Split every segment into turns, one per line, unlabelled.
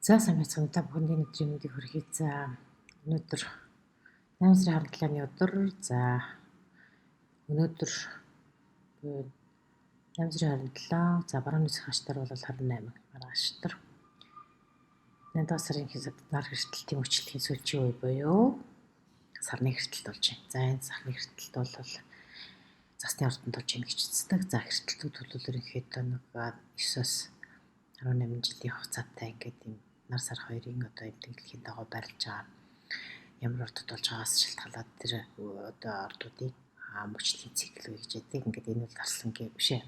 За сайн байцгаана бүхний өдрийн мэндийг хүргэе. За өнөөдөр 8 сарын 17-ны өдөр. За өнөөдөр 8 сарын 27. За баруун нүцгэн хаштар бол 28 маргааш дотор. 8 сарын нар хэртэлтийн хүчлэгийн сүүлчийн үе буюу сарны хэртэлт болж байна. За энэ сарны хэртэлт бол засны ордонд болж байна гэж үздэг. За хэртэлтүүд төлөвлөлөөр ихэд нэг 9-оос 18 жилийн хугацаатай ингээд юм нар сар хоёрын одоо юм тэмдэглэхийн дагуу барилж байгаа ямар ордод болж байгаас шалтгаалаад тэр одоо ордуудыг мөчлийн цикл үе гэж яддаг. Ингээд энэ бол дарслангийн бишээ.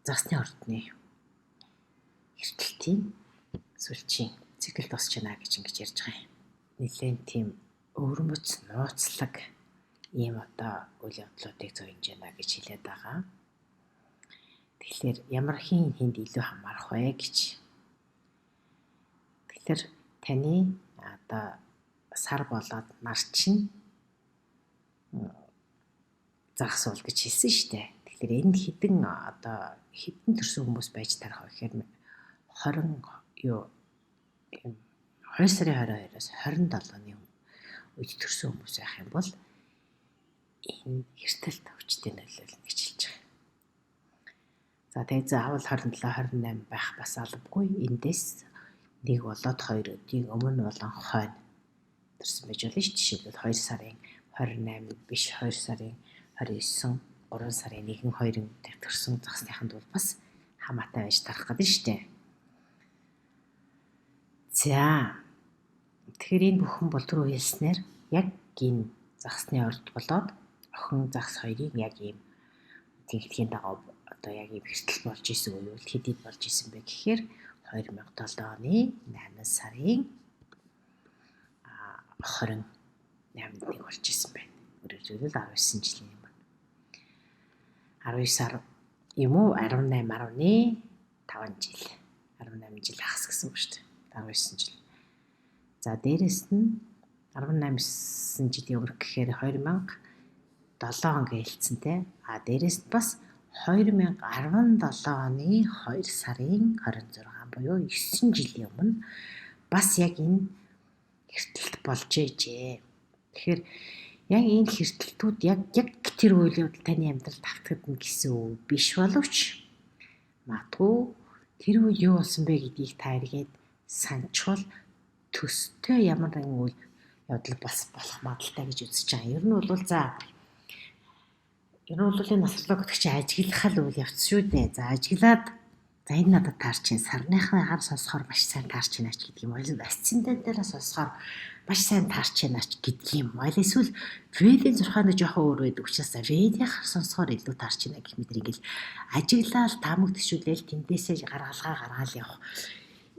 Засны ордны хэртэлтийн сүүлчийн цикл тусч байна гэж ингэж ярьж байгаа юм. Нилээн тийм өвөрмөц нууцлаг ийм одоо үйл явдлуудыг зөөнж байна гэж хэлээд байгаа. Тэгэхээр ямар хин хүнд илүү хамаарах вэ гэж. Тэгэхээр таны одоо сар болоод нар чинь загас бол гэж хэлсэн шүү дээ. Тэгэхээр энд хэдэн төрсөн хүмүүс байж тарах вэ гэхээр 2 сарын 22-оос 27-ны үед төрсөн хүмүүс байх юм бол энэ хэртэлт өвчтөнд нөлөөлнө гэж хэлж байгаа. За тэгээд заавал 27 28 байх бас албагүй. Эндээс нэг болоод 2 өдрийн өмнө болон хойно төрсөн байж болно шүү. Жишээлбэл 2 сарын 28 биш 2 сарын 29 3 сарын 1 2-ын төрсөн загсныханд бол бас хамаатай байж тарах гэдэг шүү дээ. За тэгэхээр энэ бүхэн бол түрүү хэлснээр яг энэ загсны орд болоод охин загс хоёрын яг ийм тэнхтгийн дагуу одоо яг ийм хэртэл болж исэн үе бол хэдийд болж исэн бэ гэхээр 2007 оны 8 сарын 28-нд болж исэн байна. Өөрөөр хэлбэл 19 жилийн өмнө. 19 сар юм уу 18 10-ны 5 жил. 18 жил ахс гэсэн үг шүү дээ. 19 жил. За дээрэс нь 18 жилийн өмнө гэхээр 2007 он гэлцэнтэй. Дээрэс нь бас 2017 оны 2 сарын 26 буюу 9 жилийн өмнө бас яг энэ хэртэлт болж ээжээ. Тэгэхээр яг энэ хэртэлтүүд яг тэр үйл явдал таны амьдралд автагдана гэсэн үг биш боловч магадгүй тэр үе юу болсон бэ гэдгийг та эргээд санчвал төстэй ямар нэгэн үйл явдал болох магадaltaй гэж үзэж байгаа. Ер нь бол энэ насрлаг гэдэг чинь ажиглахал үйл явц шүү дээ. За ажиглаад за энэ надад таарч чинь сарныхаа гар сонсохоор маш сайн таарч байна ч гэдэг юм. Асцендент дээр сонсохоор маш сайн таарч байна ч гэдэг юм. Эсвэл Ведийн 6-ны жоохон өөр байдаг учраас Ведийн гар сонсохоор илүү таарч байна гэх мэт ингээл ажиглаад таамаг төшүүлээл тэндээсээ гаргаал явах.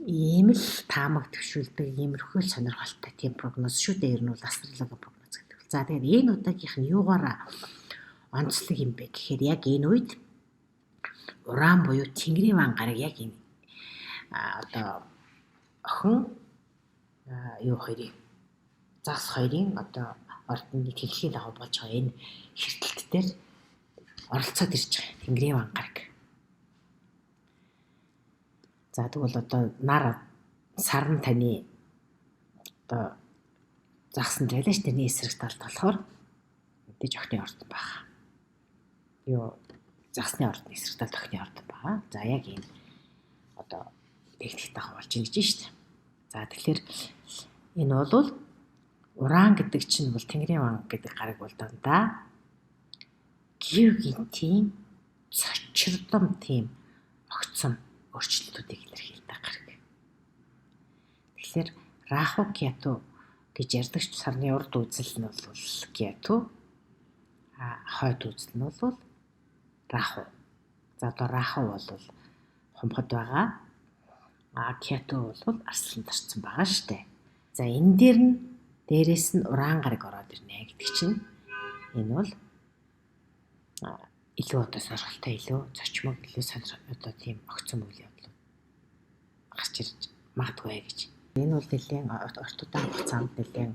Ийм л таамаг төвшүүлдэг иймэрхүү сонирхолтой тийм прогноз шүү дээ. Ер нь бол астрологи прогноз гэдэг. За тэгээд энэ удаагийнх нь юугаараа онцлог юм бэ гэхээр яг энэ үед уран буюу Тэнгэрийн ван гараг яг энэ одоо охин хоёрын загс хоёрын одоо ордны тэлхийн дагуу болж байгаа энэ хэртэлт дээр оролцоод ирж байгаа Тэнгэрийн ван гараг. За тэгвэл одоо сар нь таны одоо загсан байлаа ш тэрний эсрэг талд болохоор мэдээж охины ордон байна. Загсны ордны эсрэг талд охины ордон байна. За яг энэ одоо техник дагуу болж ирж штэ. За тэгэхээр энэ бол уран гэдэг чинь бол Тэнгэрийн ван гэдэг гараг бол дандаа гів гинтийн цочирдом тийм огцом өөрчлөлтүүдийг илэрхийлдэг гараг. Тэгэхээр Раху Кету гэж ярьдаг сарны урд үзэл нь бол Кету, хойд үзэл нь бол Раху. За одоо Раху бол хумхад байгаа. Кету бол арслан тарцсан байгаа штэ. За энэ дээр нь дээрээс нь уран гараг ороод ирнэ гэдэг чинь энэ бол илүү одоо сонирхолтой илүү зочмог илүү сонирхолтой одоо тийм огцом үйл явдал гарч ирж магадгүй гэж. Энэ бол нэлээд ортодоо хугацаанд нэлээд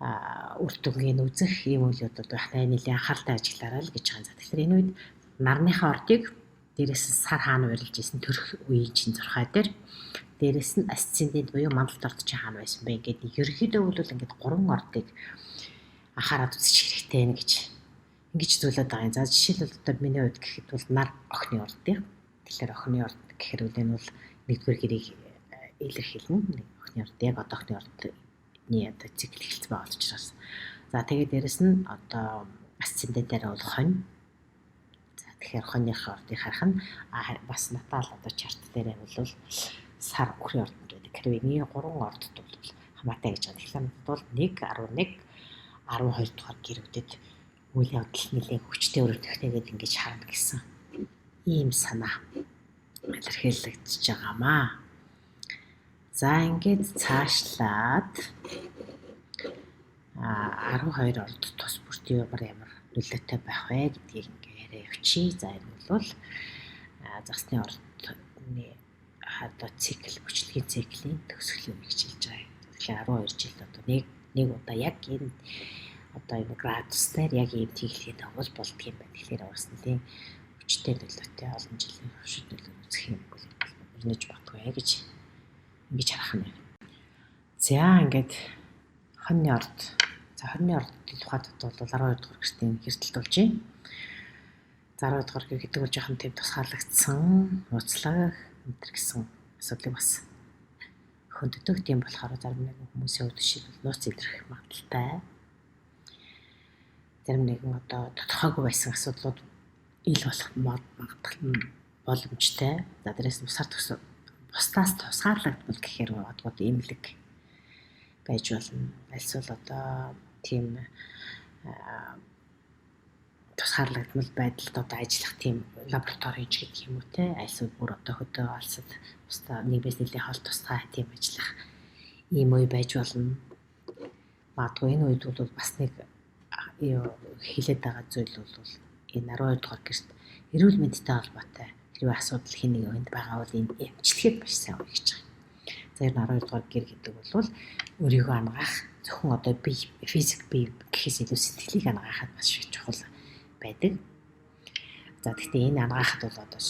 үр дүнгийн үзэх ийм үйл явдал байх нэлээд анхааралтай ажиглаарай л гэж байгаа. Тэгэхээр энэ үед нарныхаа ордыг Дээрээс нь сар хаана урилж исэн төрөх үеийн чинь зурхай дээр. Дээрээс нь асцендент буюу мандалд орд чи хаана байсан бэ гэдэг ерөнхийдөө бол ингээд 3 ордыг анхаарал үзчих хэрэгтэй нэ гэж ингэж зүйлээд байгаа юм. За жишээлбэл одоо миний хувьд гэхэд бол нар охины ордыг. Тэгэхээр охины орд гэхээр үл энэ бол нэгдүгээр гэрийг илэрхийлнэ. Охины орд яг одоохны ордны одоо цикл эхэлсэн байгаа учраас. За тэгээд дээрэс нь одоо асцендентээр бол хонь. За тэгэхээр хоньных ордыг харах нь бас натал одоо чарт дээр бол сар өхрийн ордод байдаг. Тэгэхээр энэ 3 ордод бол хамаатай гэж байна. Тэгэхээр бол 1, 11, 12 дугаар гэрүүдэд үйл явдал нэлээд хүчтэй өрөвдөхтэй гэдэг ингэж харна гэсэн ийм санаа илэрхийлэгдэж байгаамаа. За ингээд цаашлаад 12 орд тус бүртийн ямар нөлөөтэй байх вэ гэдгийг ингээ яриа явчих. За энэ бол засны ордны одоо цикл, хүчлэгийн циклийн төгсгөлийн үе гэж хэлж байгаа. Тэгэхээр 12 жилд одоо нэг удаа яг энэ одоо энэ градусээр яг ийм тийхлэх тавал болдго юм байна. Тэгэхээр бас нэлийн хүчтэй нөлөөтэй олон жилийн хөвшид нөлөө үзэх юм бол өрнөж батгүй гэж ингэж харах юм байна. За ингээд хоньны орд. За хоньны ордын тухайд бол 12 дугаар гэртийн хэртэлт болж байна. За 12 дугаар гэр гэдэг бол жоохон тийм тусгаарлагдсан, нууцлах энэ гэсэн асуудлыг бас хөндөгдөг тийм болохоор зарим нэгэн хүмүүсийн хувьд жишээлбэл нууц илэрхэх магадaltaй. Зарим нэгэн одоо тодорхойгүй байсан асуудлууд ил болох боломжтой. За дээрээс нь бусдаас тусгаарлагдмал гэхээр бодгод эмнэлэг байж болно. Альсвал одоо тийм тусгаарлагдмал байдалд одоо ажиллах тийм лабораторич гэдэг юм уу те. Альсвал бүр одоо хөдөө алсад бусдаа нийгмээс нэлээд хол тусгай тийм ажиллах ийм үе байж болно. Магадгүй энэ үед бол бас нэг хэлээд байгаа зүйл бол энэ 12 дугаар гэрт эрүүл мэндтэй холбоотой хэрвээ асуудал хэн нэг өнд байгаа бол энэ эмчилгээд маш сайн үе гэж байгаа. За энэ 12 дугаар гэр гэдэг бол өөрийгөө ангаах зөвхөн одоо физик бие гэхээс илүү сэтгэлийг ангаахад маш их чухал байдаг. За гэхдээ энэ ангаахад бол одоо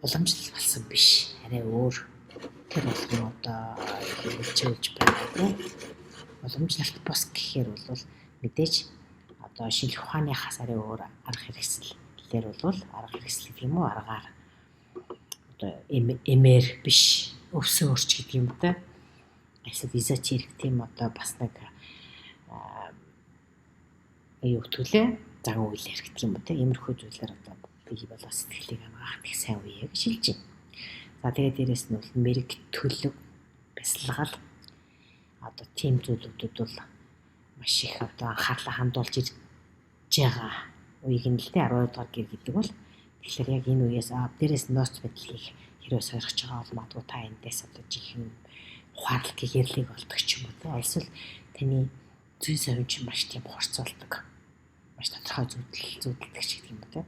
уламжлал болсон биш. Арай өөр тэр болгон одоо хилжүүлж байгаа. Уламжлалт бос гэхээр бол мэдээж одоо шинжлэх ухааныхаас арай өөр арга хэрэгслэлээр бол арга хэрэгсэл гэдэг юм уу аргаар одоо эмэр биш өвсөн өрч гэдэг юм да. Эсвэл изотерик тийм одоо бас нэг юу төлөө заган үйлэр гэдэг юм уу те. Иймэрхүү зүйлээр одоо бие болоо сэтгэлийг ангаах их сайн үе гэж хэлж байна. За тэгээд дээрэс нь бол мэрэг төлөв бясалгал одоо тийм зүйлүүд бол маш их одоо анхаарлаа хандуулж ирж байгаа үеийг нь л дээ 12 дугаар гэр гэдэг бол тэгэхээр яг энэ үеэс дээрээс нууц байдлыг хэрвээ сойрхож байгаа бол магадгүй та эндээс одоо жинхэнэ ухаарлыг ярьлыг болдог ч юм уу те. Альсвал таны зүй совин чинь маш тийм хурцуулдаг. Маш тодорхой зүудэлдэг ч гэдэг юм уу те.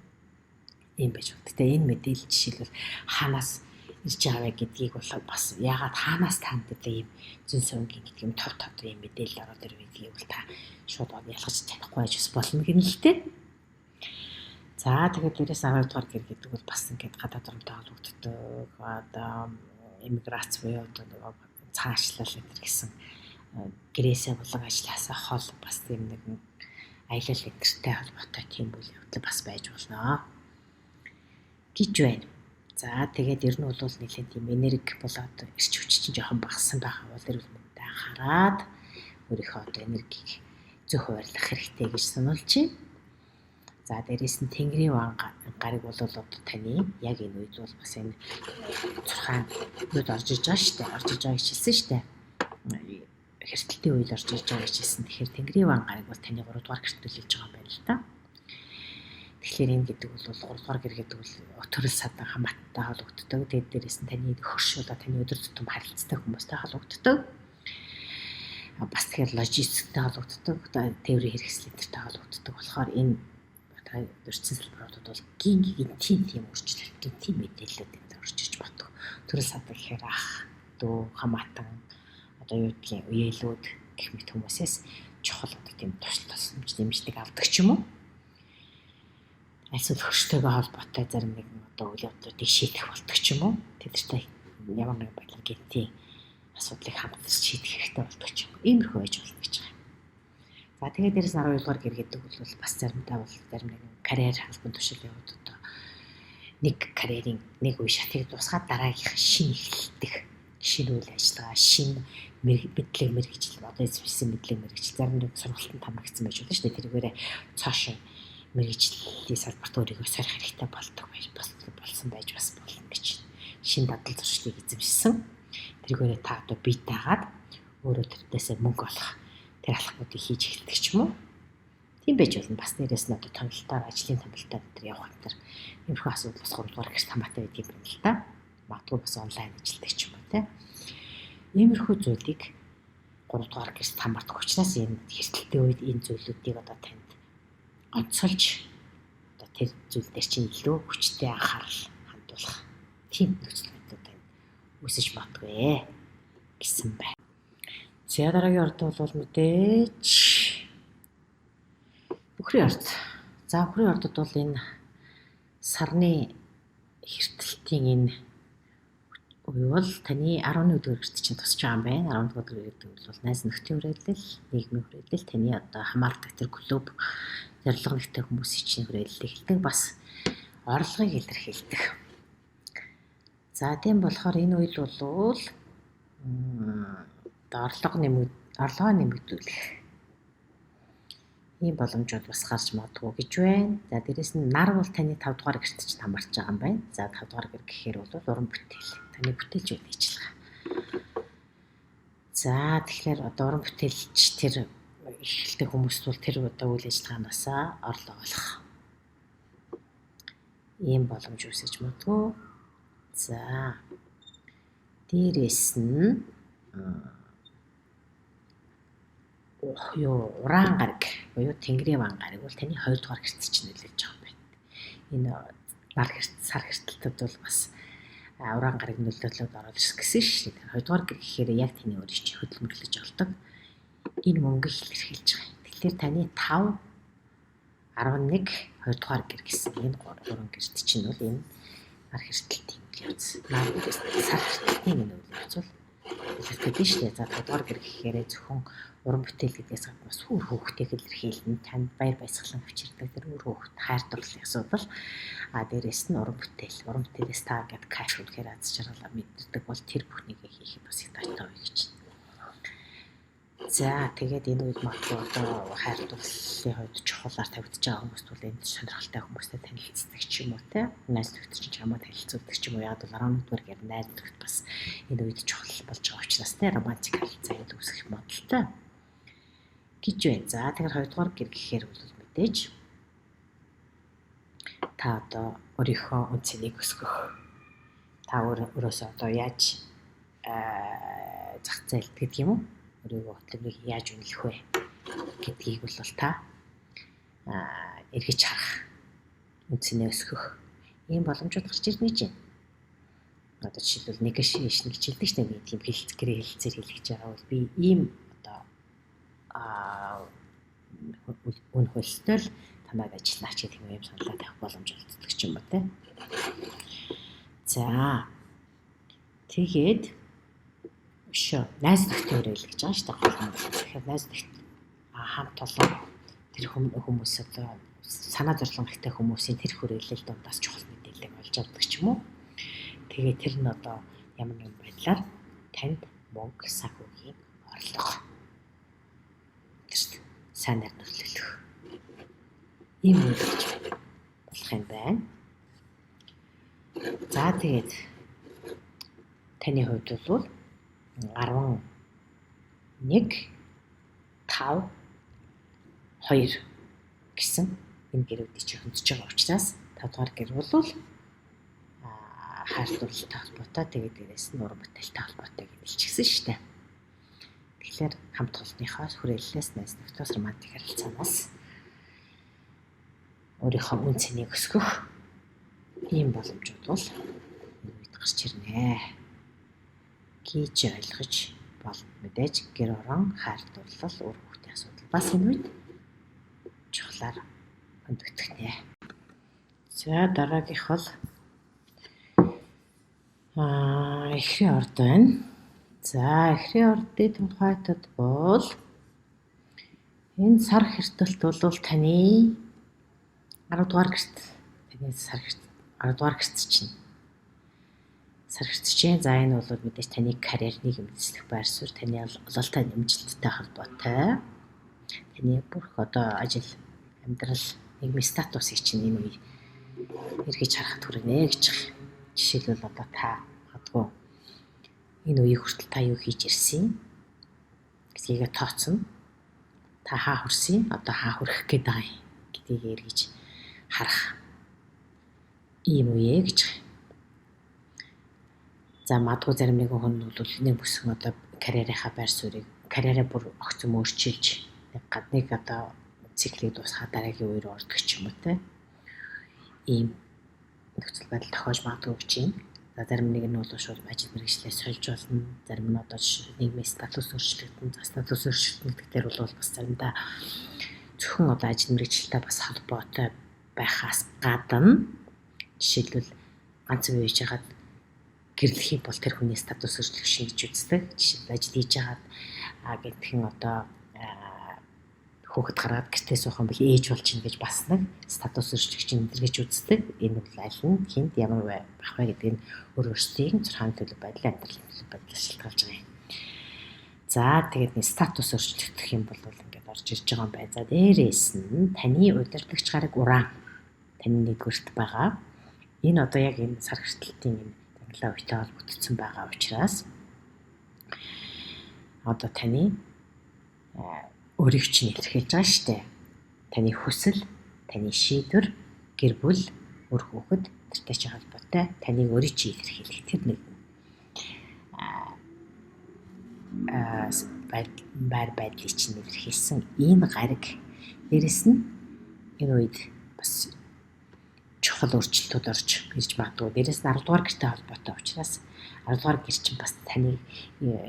Ийм байж байна. Гэтэ энэ мэдээлэл жишээлбэл хаанаас ирж байгаа вэ гэдгийг бол бас яагаад хаанаас танд одоо ийм зүй совин гэдэг юм тов ийм мэдээлэл ороод ирвэ гэдгийг бол та шууд ялгаж чадахгүй байж болно гэнэ л те. За тэгээд дээрээс 12 дугаар гэр гэдэг бол бас ингээд гадаад оромтой холбогддог одоо иммиграц буюу одоо цаашлал гэсэн гэрээсээ болон ажилласаа хол бас тийм нэгэн аялал энтертэй холбоотой тийм үйл явдал бас байж болно гэж байна. За тэгээд ер нь бол нэлээд тийм энерги болоод ирч хүч чинь жоохон багассан байгаа бол эрүүл мэндэд анхаарад өөрийнхөө одоо энергийг зөв хуваарлах хэрэгтэй гэж сануулж байна. За дээрээс нь Тэнгэрийн ван гариг бол одоо таны яг энэ үед бол бас энэ 6 орж иж байгаа шүү дээ. Орж иж байгаа гэж хэлсэн шүү дээ. Хэртэлтийн үед орж иж байгаа гэж хэлсэн. Тэгэхээр Тэнгэрийн ван гариг бол таны 3 дугаар гэрт төлөж байгаа юм байна л да. Тэгэхээр энэ гэдэг бол 3 дугаар гэр гэдэг бол төрөл садан хамааттай холбогддог. Тэгээд дээрээс нь таны хөрш болоо таны өдөр тутам харилцаатай хүмүүстэй холбогддог. Бас тэгэхээр логистиктэй холбогддог. Тээврийн хэрэгслэлтэй холбогддог. Тэгэхээр энэ өрчсөн салбаруудад бол гинтийн тийм өөрчлөлт, гинтийн мэдээлэлүүд орж иж батг. Төрөл садан гэхээр ах, дүү, хамаатан одоо юу гэдгийг үеэлүүд гэх мэт хүмүүсээс чухал одоо тийм тусламж дэмжлэг авдаг ч юм уу. Эсвэл хөрштэйгээ холбоотой зарим нэгэн одоо үйл явдлуудыг шийдэх болдог ч юм уу. Тэдэртэй ямар нэгэн байдлаар гэнтийн асуудлыг хамтарч шийдэх хэрэгтэй болдог ч юм уу. Иймэрхүү байж болно гэж байгаа. За тэгээд дээрэс 12 дугаар гэр гэдэг бол бас заримдаа бол зарим нэгэн карьер албан тушаалын хувьд одоо нэг карьерийн нэг үе шатыг дуусгаад дараагийнх шинэ эхлэлдэх шинэ үйл ажиллагаа, шинэ мэдлэг мэргэжил, одоо эзэмшсэн мэдлэг мэргэжил зарим нэг сургалтанд хамрагдсан байж болно шүү дээ. Тэргээрээ цаашаа мэргэжлийн салбарт өөрийгөө сорих хэрэгтэй болдог болсон байж бас болно гэж. Шинэ дадал зуршлыг эзэмшсэн. Тэргээрээ та одоо биетаагаад өөрөө тэрнээсээ мөнгө олох тэр алхмуудыг хийж эхэлдэг ч юм уу. Тийм байж болно. Бас дээрээс нь одоо томилтоор ажлын томилтоор тэр явах энэ нэмэх асуудал бас 3 дугаар гэрт хамаатай байдаг юм л та. Магадгүй бас онлайн ажилтдаг ч юм уу те. Иймэрхүү зүйлийг 3 дугаар гэрт хамаардаг учраас энэ хэртэлтэй үед энэ зүйлүүдийг одоо танд онцолж одоо тэр зүйл дээр чинь илүү хүчтэй анхаарал хандуулах тийм нөхцөл байдлууд үүсэж магадгүй гэсэн байна. За дараагийн орд бол мэдээж бүхрийн орд. За бүхрийн ордод бол энэ сарны хэртэлтийн энэ үе бол таны 11 дугаар гэрт чинь тусч байгаа юм байна. 11 дугаар гэр гэдэг бол найз нөхдийн хүрээлэл, нийгмийн хүрээлэл, таны одоо хамаардаг тэр клуб зорилго нэгтэй хүмүүсийн чинь хүрээлэл эхэлдэг, бас орлогыг илэрхийлдэг. За тийм болохоор энэ үед бол орлогоо нэмэгдүүлэх ийм боломжууд бас гарч магадгүй гэж байна. За дээрэс нь нар бол таны 5 дугаар гэрт ч хамарч байгаа юм байна. За 5 дугаар гэр гэхээр бол уран бүтээл. Таны бүтээлч үйл ажиллагаа. За тэгэхээр одоо уран бүтээлч тэр эхэлдэг хүмүүст бол тэр одоо үйл ажиллагаанаас орлого олох ийм боломж үүсэж магадгүй. За дээрэс нь уран гараг буюу тэнгэрийн ван гараг бол таны 2 дугаар гэрт чинь нөлөөлж байгаа юм байна. Энэ нар гэрт сар гэртэлтүүд бол бас уран гараг нөлөөлөлд ороод ирсэн шүү дээ. 2 дугаар гэр гэхээр яг таны өөрийн чинь хөдөлмөрлөж олдог энэ мөнгө илэрхийлж байгаа. Тэгэхээр таны 5 11 2 дугаар гэр гэсэн энэ 3 гэрт чинь бол энэ нар гэртэлтийн явц. Нар гэрт сар гэртэлтийн энэ үйл явц бол илэрхийлж шүү дээ. За 5 дугаар гэр гэхээр зөвхөн уран бүтээл гэдгээс гадна бас үр хөвгтэйг илэрхийлнэ. Танд баяр баясгалан авчирдаг тэр үр хөвгт хайр дурлалын асуудал. Дээрээс нь уран бүтээлээс та гэдэг кайф үнэхээр аз жаргалаа мэддэг бол тэр бүхнийг хийх бас их таатай үе гэж. За тэгээд энэ үед магадгүй одоо хайр дурлалын хувьд чухлаар тавигдж байгаа хүмүүст бол энэ сонирхолтой хүмүүстэй танилцдаг ч юм уу те. Найз нөхдөд ч чамаа танилцуулдаг ч юм уу. Яг бол 11 дугаар гэр найз нөхд бас энэ үед чухал болж байгаа учраас те романтик харилцаа үүсгэх модалтай гэж байна. За тэгэхээр 2 дугаар гэр гэхээр бол мэдээж та одоо өөрийнхөө үнцнийг өсгөх. Та өөрөөсөө одоо яаж зах зээлд гэдэг юм уу? Өөрийгөө хөтөлбөрийг яаж үнэлэх вэ гэдгийг бол та эргэж харах, үнцнээ өсгөх ийм боломжууд гарч ирнэ гэж байна. Одоо жишээлбэл нэг шиш нэг жилдэг ч нэг тийм хэлцгэрээ хэлцээр хэлж байгаа бол би ийм одоо үн хөлтөл танайд ажиллаач гэх юм саналаа тавих боломж олддог ч юм уу те. За тэгээд найз нөхдөд хүрээлэл гэж байгаа шүү дээ. Тэгэхээр найз нөхд хамт олон тэр хүмүүс одоо санаа зовлон ихтэй хүмүүсийн тэр хүрээлэл дундаас чухал мэдээлэл олж авдаг ч юм уу. Тэгээд тэр нь одоо ямар нэгэн байдлаар танд мөнгө санхүүгийн орлого сайнаар нөлөөлөх ийм үйл гэж болох юм байна. За тэгээд таны хувьд бол 11 5 2 гэсэн энэ гэрүүдийг чи хөндөж байгаа учраас 5 дугаар гэр бол хайр дурлалтай холбоотой тэгээд дээрээс нь уран бүтээлтэй холбоотой гэж хэлчихсэн шүү дээ. Тэгэхээр хамт олонныхоо хүрээллээс найз нөхдөс романтик харилцаанаас өөрийнхөө үн цэнийг өсгөх ийм боломжууд бол энэ үед гарч ирнэ гэж ойлгож болно. Мэдээж гэр орон хайр дурлал үр хүүхдийн асуудал бас энэ үед чухлаар хөндөгдөх нэ. За дараагийнх бол эхрийн орд байна. За эхрийн ордын тухайтад бол энэ сар хэртэлт бол таны 10 дугаар гэрт таны сар хэрт 10 дугаар гэрт чинь сар хэртчээ. За энэ бол мэдээж таны карьернийг эзлэх байр суурь, таны ололтой нэмжилттэй холбоотой. Таны бүх одоо ажил, амьдрал, нийгмийн статусыг чинь энэ үе эргэж харахад хүрнэ гэж байна. Жишээлбэл одоо та магадгүй энэ үеийг хүртэл та юу хийж ирсэн гэдгийг тооцно. Та хаа хүрсэн, одоо хаа хүрэх гээд байгаа юм гэдгийг эргэж харах ийм үе гэж байна. За магадгүй зарим нэгэн хүн бол нэг бүсгэн одоо карьерийнхаа байр суурийг карьераа бүр огцом өөрчилж нэг одоо циклийг дуусгаад дараагийн үеэр ордог ч юм уу те. Ийм нөхцөл байдал тохиолж магадгүй гэж байна. За зарим нэг нь бол шууд ажил мэргэжлээ сольж болно. Зарим нь одоо нийгмийн статус өөрчлөгдөн, статус өөрчлөлт гэдгээр бол бас заримдаа зөвхөн одоо ажил мэргэжлэлтэй бас холбоотой байхаас гадна жишээлбэл ганц үе хийж хагаад гэрлэхийг бол тэр хүний статус өөрчлөх шинж үздэг. Жишээлбэл ажил хийж хагаад гэнтхэн одоо хүүхэд гаргаад гэртээ суух юм бол ээж болж ин гэж бас нэг статус өөрчлөгч эндэргэж үздэг. Энэ бол аль нь хинт ямар байх вэ гэдэг нь өөрөөсөө зурхааны төлөв байдал, амьдралын төлөв байдлаас шалтгаалж байгаа юм. За тэгээд нэг статус өөрчлөгдөх юм бол ингээд орж ирж байгаа юм байна. За дээрээс нь таны удирдагч гараг уран таны нэгдүгüрт байгаа. Энэ одоо яг энэ сар хэртэлтийн энэ данглаа үетэй холбогдсон байгаа учраас одоо таны өөрийг чинь илэрхийлж байгаа шүү дээ. Таны хүсэл, таны шийдвэр, гэр бүл, үр хүүхэд тэртэй ч холбоотой таныг өөрийг чинь илэрхийлэх тэр нэг байр байдлыг чинь илэрхийлсэн энэ гариг дээрэс нь энэ үед бас чухал өөрчлөлтүүд орж ирж магадгүй. Дээрээс нь 10 дугаар гэртэй холбоотой учраас 10 дугаар гэр чинь бас таны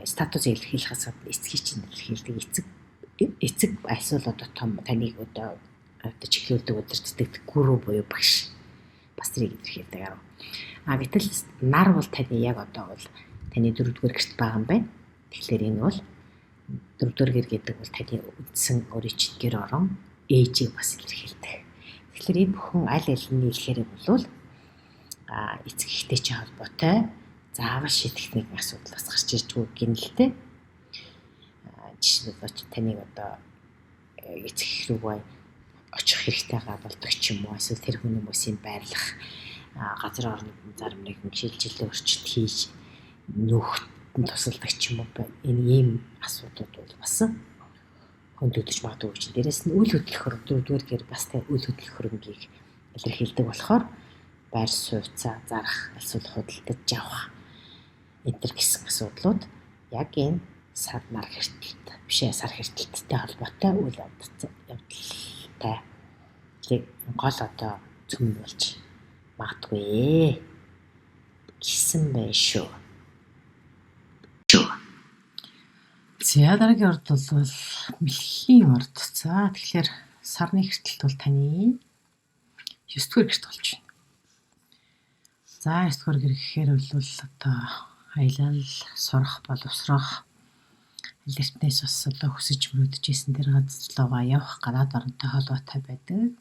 статусыг илэрхийлэхээс гадна эцгийг чинь илэрхийлдэг эцэг эсвэл одоо том таныг одоо чиглүүлдэг удирддаг гүрүү буюу багш бас тэрийг илэрхийлдэг арга. Гэтэл нар бол таны яг одоо бол таны 4-р гэрт байгаа юм байна. Тэгэхээр энэ бол 4-р гэр гэдэг бол таны үндсэн өөрийн чинь гэр орон ээжийг бас илэрхийлдэг. Тэгэхээр энэ бүхэн аль алины илэхээр бол эцэг эхтэй чинь холбоотой заавал шийдэх нэг асуудал бас гарч ирж байгаа гинэлтэй. Жишээлбэл таныг одоо эцэг эх рүүгээ очих хэрэгтэй болдог ч юм уу эсвэл тэр хүмүүсийн байрлах газар орны зарим нэгэн шилжилтийн өрчлөлт хийж нөхөд тусалдаг ч юм уу энэ ийм асуудлууд бол бас хөндөгдөж магадгүй чинь. Дээрээс нь үйл хөдлөх хөрөнгө 4-р гэр бас тэ үйл хөдлөх хөрөнгийг илэрхийлдэг болохоор байр сууцаа зарах, эсвэл худалдаж авах энэ төр гэсэн асуудлууд яг энэ сар нар хэртэлт бишээ сар хэртэлттэй холбоотой үйл явдалтай гол одоо цөм болж магадгүй гэсэн байх шүү. За дараагийн орд бол мэлхийн орд. За тэгэхээр сарны хэртэлт бол таны 9-р гэрт болж байна. За 9-р гэр гэхээр бол одоо аялал, сурах, боловсрох алертнээс бас одоо хүсэж мөрөдөжсэн тэр газарлуугаа явах гадаад оронтой холбоотой байдаг.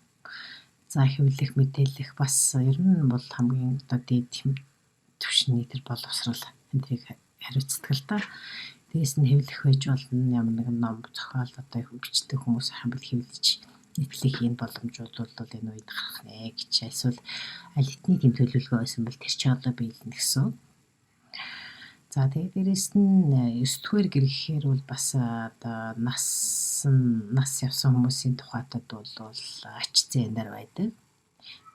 За хэвлэх, мэдээлэх бас ер нь бол хамгийн одоо дээд түвшний тэр боловсрал энтрийг хариуцдаг л да. Дээс нь хэвлэх байж болно, ямар нэгэн ном зохиол одоо бичдэг хүмүүс ахын бил хэвлэж нийтлэх энэ боломжууд бол энэ үед гарах нэ гэж эсвэл аль хэдийн тийм төлөвлөгөө байсан бол тэр чинь одоо биелнэ гэсэн. За тэгээд дээрэс нь 9-р гэр гэхээр бол бас одоо нас явсан хүмүүсийн тухайтад бол ач зээнээр байдаг.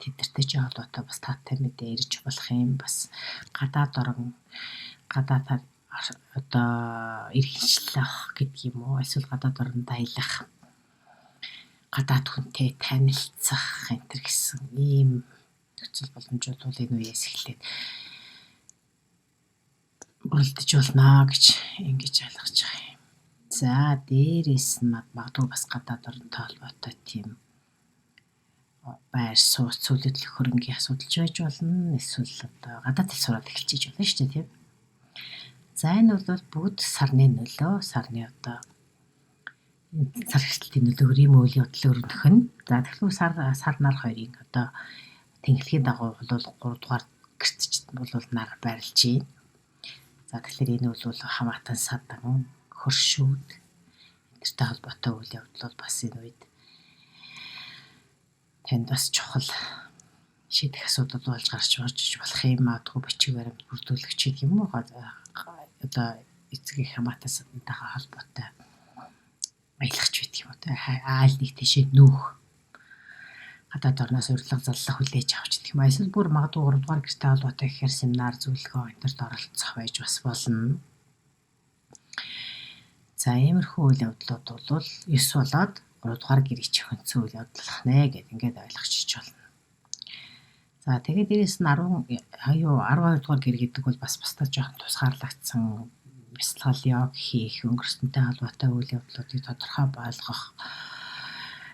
Тэдэртэй ч холбоотой бас таатай мэдээ ирж болох юм. Бас гадаадаар одоо иргэншил авах гэдэг юм уу? Эсвэл гадаад оронд аялах, гадаад хүнтэй танилцах энэ төр гэсэн ийм нөхцөл боломжууд бол энэ үеэс эхлээд бүрэлдэж болно гэж ингэж ойлгож байгаа юм. За дээрээс нь магадгүй бас гадаад оронтой холбоотой тийм байр сууц цөлөдлөх хөрөнгийн асуудалж байж болно. Эсвэл одоо гадаад хэл сураад эхэлчихэж болно шүү дээ, тийм. За энэ бол бүгд сарны нөлөө, сарны одоо сар хэсэлтийн нөлөөр ийм үйл явдал өрнөх нь. За тэгэхээр сар нар хоёрын одоо тэнхлэгийн дагуу бол 3 дугаар гэртч бол нар байрлаж байна. За тэгэхээр энэ бол хамаатан садан, хөршүүд энтертэй холбоотой үйл явдал бол бас энэ үед танд бас чухал шийдэх асуудал болж гарч орж болох юм. Магадгүй бичиг баримт бүрдүүлэгч гэдэг юм уу? Одоо эцгийн хамаатан садантайгаа холбоотой баялагч байдаг юм уу? Айл нэг тийшээ нүүх гадаад орноос урилга заллах хүлээж авч гэх юм. Эсвэл бүр магадгүй 3 дугаар гэртэй холбоотой гэхээр семинар зөвлөгөө энтерт оролцох байж бас болно. За иймэрхүү үйл явдлууд бол 9 болоод 3 дугаар гэрийг хөнцөн үйл явдлах нэ гэд ингээд ойлгочих болно. За тэгээд дээрээс нь 12 дугаар гэр гэдэг бол бас бусдад жоохон тусгаарлагдсан бясалгал яг хийх, өнгөрсөнтэй холбоотой үйл явдлуудыг тодорхой болгох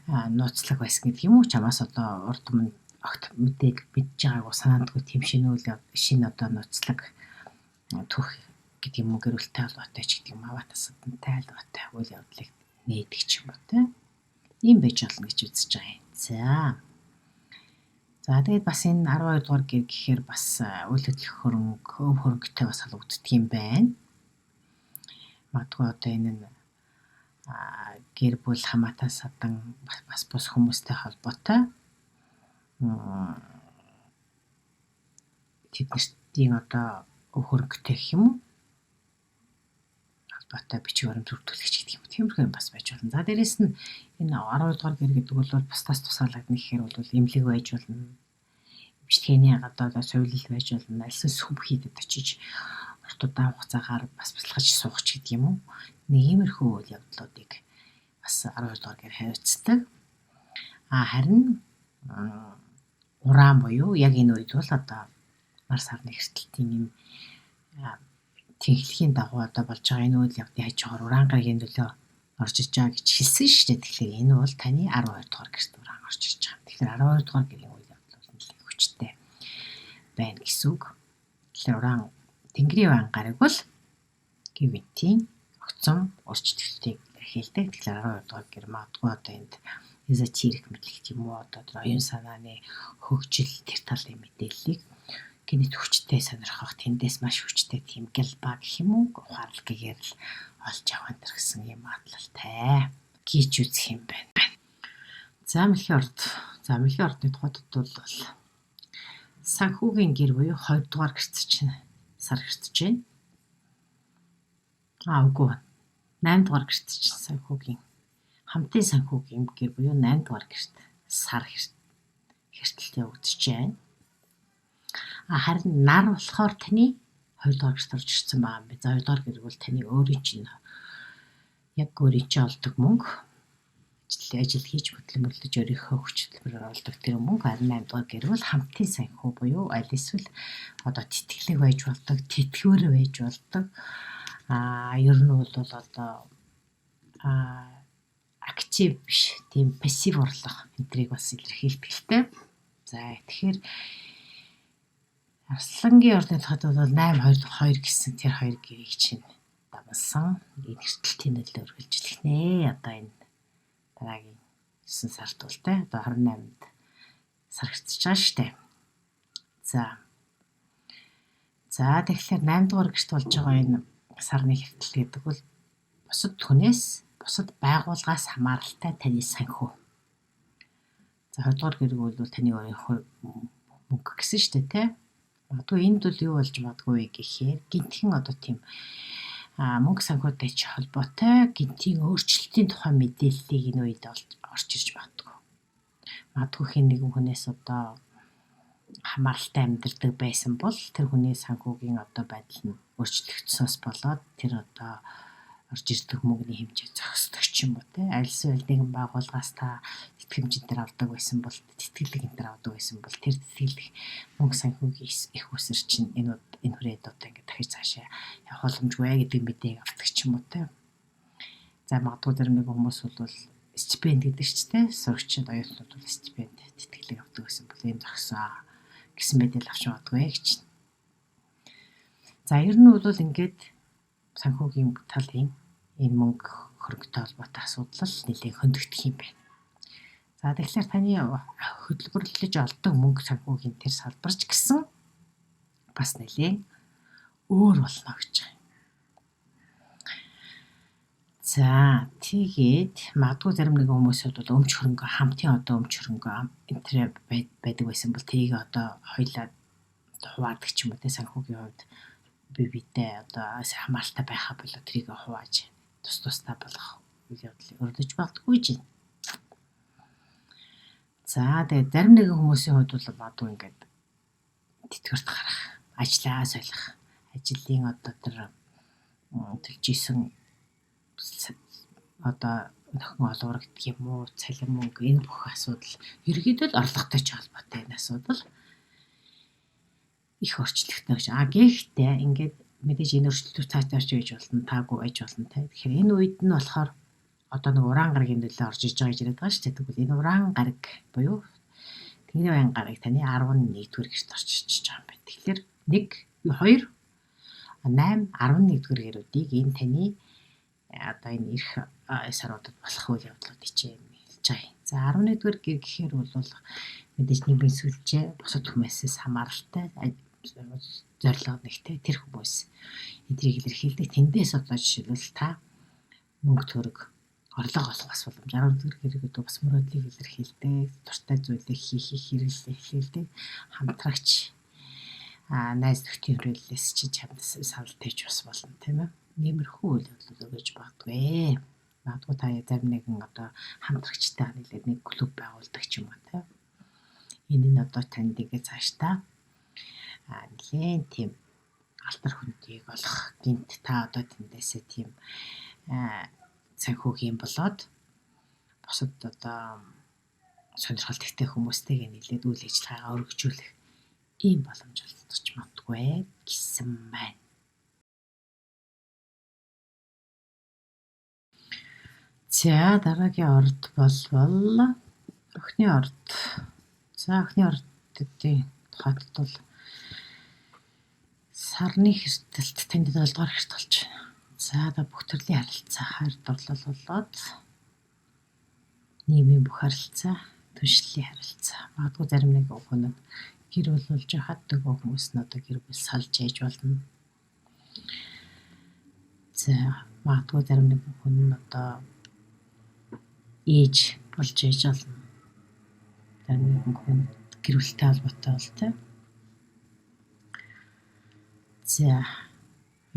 нууцлаг байсан гэдэг юм уу? Чамаас одоо урд өмнө огт мэдээг мэдж байгаагүй санаандгүй тийм шинэ одоо нууцлаг түүх гэдэг юм уу? Гэр бүлтэй холбоотой ч гэдэг юм аваатаа садантай холбоотой үйл явдлыг нээдэг ч юм уу те. Ийм байж болно гэж үзэж байгаа юм. За тэгээд бас энэ 12 дугаар гэр гэхээр бас үйл хөдлөх хөрөнгөтэй бас холбогддог юм байна. Магадгүй одоо энэ нь гэр бүл хамаатан садан бас бус хүмүүстэй холбоотой тэднэртийн одоо хөрөнгөтэй гэх юм уу? Холбоотой бичиг баримт бүрдүүлэгч гэдэг юм. Тиймэрхүү юм бас байж болно. За дээрэс нь энэ 12 дугаар гэр гэдэг бол бусдаас тусгаарлагдана гэхээр бол эмнэлэг байж болно. Эмчилгээний гадаа сувилал байж болно. Альсаа сүм хийдэд очиж урт удаан хугацаагаар бас бясалгаж суух ч гэдэг юм уу. Нэг иймэрхүү үйл явдлуудыг бас 12 дугаар гэр хариуцдаг. Харин уран буюу яг энэ үед бол одоо нар сарны эрсдэлтийн юм тэнхлэхийн дагуу одоо болж байгаа энэ үйл явдлын хажуугаар уран гарагийн нөлөө орж иж байгаа гэж хэлсэн шүү дээ. Тэгэхээр энэ бол таны 12 дугаар гэрт уран орж иж байгаа. Тэгэхээр 12 дугаар гэрийн үйл явдал бол нэлээд хүчтэй байна гэсэн үг. Тэгэхээр уран тэнгэрийн уран гараг бол гівэтийн огцом өөрчлөлтийг эрхэлдэг. Тэгэхээр 12 дугаар гэр магадгүй одоо энд эзотерик мэдлэг юм уу одоо оюун санааны хөгжил тэр талын мэдээллийг гинэт хүчтэй сонирхох тэндээс маш хүчтэй тийм гэлба гэх юм уу ухаарлаг гэгээр л олж авах гэсэн юм магадлалтай гэж үзэх юм байна. За мэлхийн ордны тухайд бол санхүүгийн гэр буюу 2 дугаар гэрт чинь сар гэртэж байна. Үгүй 8 дугаар гэрт чинь санхүүгийн хамтын санхүүгийн гэр буюу 8 дугаар гэрт сар хэртэлтэй өгдөж байна. Харин нар болохоор таны 2 дугаар гэрт орж ирсэн байгаа юм бэ. За 2 дугаар гэр бол таны өөрийн чинь яг өөрийн чинь олдог мөнгө ажил хийж хөдөлмөрлөж өөрийнхөө хүч хөдөлмөрөөр олдог тэр мөнгө. Харин 8 дугаар гэр бол хамтын санхүү буюу аль эсвэл одоо тэтгэлэг байж болдог, тэтгэвэр байж болдог. Ер нь бол одоо актив биш, тийм пассив орлого энтрийг бас илэрхийлдэг л дээ. За тэгэхээр Арслангийн ордны тухайд бол 822 гэсэн тэр 2 гэрийг чинь дамсан энэ эрсдэлтийн нөлөө үргэлжлэх нэ. Одоо энэ дараагийн 9 сард бол тэ одоо 28-нд сар хэрцэж байгаа штэ. За тэгэхээр 8 дугаар гэрт болж байгаа энэ сарны хэртэл гэдэг бол бусад хүнээс, бусад байгууллагаас хамааралтай таны санхүү. За 2 дугаар гэр бол таны өөрийнхөө мөнгө гэсэн штэ тэ. Магадгүй энд бол юу болж магадгүй гэхээр гинтхэн одоо тийм мөнгө санхүүтэй ч холбоотой гинтийн өөрчлөлтийн тухай мэдээллийг энэ үед орж ирж магадгүй. Магадгүй хэн нэгэн хүнээс одоо хамааралтай амьдардаг байсан бол тэр хүний санхүүгийн одоо байдал нь өөрчлөгдсөнөөс болоод тэр одоо орж ирдэг мөнгөний хэмжээ зогсдог ч юм уу те. Альсвал нэгэн байгууллагаас та тэтгэмжийн дээр авдаг байсан бол тэтгэлэг энэ дээр авдаг байсан бол тэр тэтгэлэг мөнгө санхүүгийн их усэр чинь энэ хүрээд одоо ингээд дахиж цаашаа явах боломжгүй гэдэг мэдээг авдаг ч юм уу те. За магадгүй тэр нэг хүмүүс бол стипенд гэдэг ч тийм сурагчид оюутнууд бол стипенд тэтгэлэг авдаг гэсэн бол ийм зогсоо гэсэн мэдээлэл авч магадгүй гэж. За ер нь бол ингээд санхүүгийн талын энэ мөнгө хөрөнгөтэй холбоотой асуудал нэлээд хөндөгдөх юм байна. За тэгэхээр таны хөдөлмөрлөж олдог мөнгө санхүүгийн тэр салбарч гэсэн бас нэлээд өөр болно гэж байна. За тэгээд магадгүй зарим нэгэн хүмүүсүүд бол өмч хөрөнгө хамтын одоо өмч хөрөнгө энэ байдаг байсан бол тийг одоо хоёлаа хуваадаг ч юм уу те санхүүгийн хувьд бивтэй одоо хамааралтай байхаа болоо трийг хувааж тусдаа болох үйл явдлыг өрнөж магадгүй гэж. За тэгээд зарим нэгэн хүмүүсийн хувьд бол магадгүй ингээд тэтгэврт гарах, ажлаа солих, ажлын одоо тэр төлжсэн одоо нөхөн оловор гэдэг юм уу, цалин мөнгө энэ бүх асуудал ерөөдөө орлоготой ч холбоотой энэ асуудал их орчлогдно гэж. Гэхдээ ингээд мэдээж энэ өөрчлөлтүүд цаашдаа орж иж болно, таагүй байж болно те. Тэгэхээр энэ үед нь болохоор одоо нэг уран гарагийн нөлөө орж иж байгаа гэж яриад байгаа шүү дээ. Тэгвэл энэ уран гараг буюу тэний уран гараг таны 11-р гэрт орчиж байгаа юм байна. Тэгэхээр 1, 2, 8, 11-р гэрүүдийг энэ таны одоо энэ ирэх саруудад болох үйл явдлууд хичээн хэлж байгаа. За 11-р гэр гэхээр бол мэдээж нийгмийн сүлжээ бусад хүмүүсээс хамааралтай зорилго нэгтэй тэр хүмүүс эдрийг илэрхийлдэг. Тэндээс одоо жишээлбэл та мөнгө төгрөг орлого олох бас боломж 11-р гэр гэдэг бас мөрөөдлийг илэрхийлдэг, дуртай зүйлийг хийх хэрэглэдэг, хамтрагч найз нөхдийн хүрээлэлээс чи чамд санал тавьж бас болно тийм ээ. Нэмэрхүү үйл явдлууд өгж магадгүй. Магадгүй та зарим нэгэн одоо хамтрагчтай нийлээд нэг клуб байгуулдаг ч юм уу тийм. Энэ нь одоо танд ингээ цаашдаа нэлээд тийм алтар хүндийг олох гинт та одоо тэндээсээ тийм санхүүгийн болоод бусад одоо сонирхолт ихтэй хүмүүстэйгээ нийлээд үйл ажиллагаагаа өргөжүүлэх ийм боломж олдож магадгүй гэсэн байна. За дараагийн орд болвол охины орд. За охины ордын тухайд бол сарны хэртэлт танд 7-р хэрт болж байна. За одоо бүх төрлийн харилцаа хайр дурлал болоод нийгмийн бүх харилцаа, түншлэлийн харилцаа. Магадгүй зарим нэг хүмүүс гэр болж хаад дөгөө хүмүүс нь одоо гэр бүл салж ээж болно. За магадгүй зарим нэг хүн нь одоо ээж болж ээж болно. Зарим нэг хүн гэр бүлтэй холбоотой бол тэ. За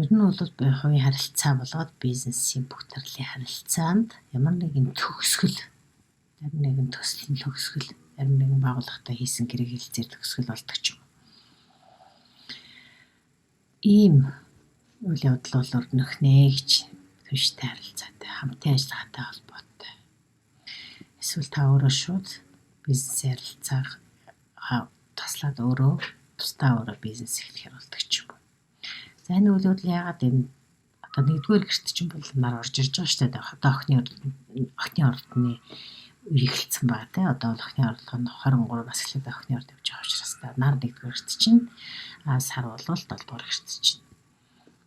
ер нь бол хувийн харилцаа болоод бизнесийн бүх төрлийн харилцаанд ямар нэгэн төгсгөл, зарим нэгэн төслийн төгсгөл, зарим нэгэн байгууллагатай хийсэн гэрэг хэлцээр төгсгөл болдог ч юм. Ийм үйл явдал бол өрнөх нэ гэж түнштэй харилцаатай, хамтын ажиллагаатай холбоотой. Эсвэл та өөрөө шууд бизнес харилцаа таслаад өөрөө тусдаа өөрөө бизнес эхлэхээр болдог ч юм. За энэ үйл явдал яагаад энэ одоо 1-р гэрт чинь бол нар орж ирж байгаа шүү дээ. Одоо охины ордны үе эхэлсэн байгаа тий. Одоо бол охины орлого нь 23 нас эхлээд охины орд явж байгаа учраас нар 1-р гэрт чинь сар бол 7-р гэрт чинь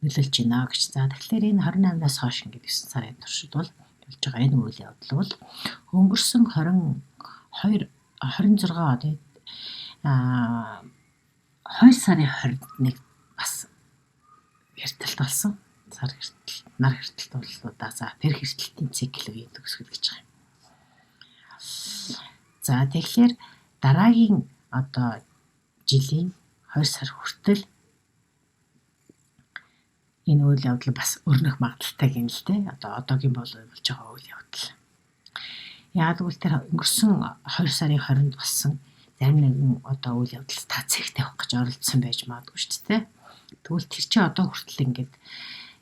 нөлөөлж байна гэж. За тэгэхээр энэ 28-наас хойш ингээд 9 сарын туршид бол болж байгаа энэ үйл явдал бол өнгөрсөн 26 он 2 сарын 21 бас хэртэлт болсон. Сар хэртэлт, нар хэртэлт боллоо. За тэр хэртэлтийн цикл үеийн төгсгөл гэж байгаа юм. За тэгэхээр дараагийн одоо жилийн 2 сар хүртэл энэ үйл явдал бас өрнөх магадaltaй гин л те. Одоо одоогийн болж байгаа үйл явдал. Яг тэгвэл тэр өнгөрсөн 2 сарын 20-нд болсон зарим нэгэн одоо үйл явдал та цэгт тавих гэж оролдсон байж магадгүй шүү дээ. Тэгвэл тэр чинь одоо хүртэл ингээд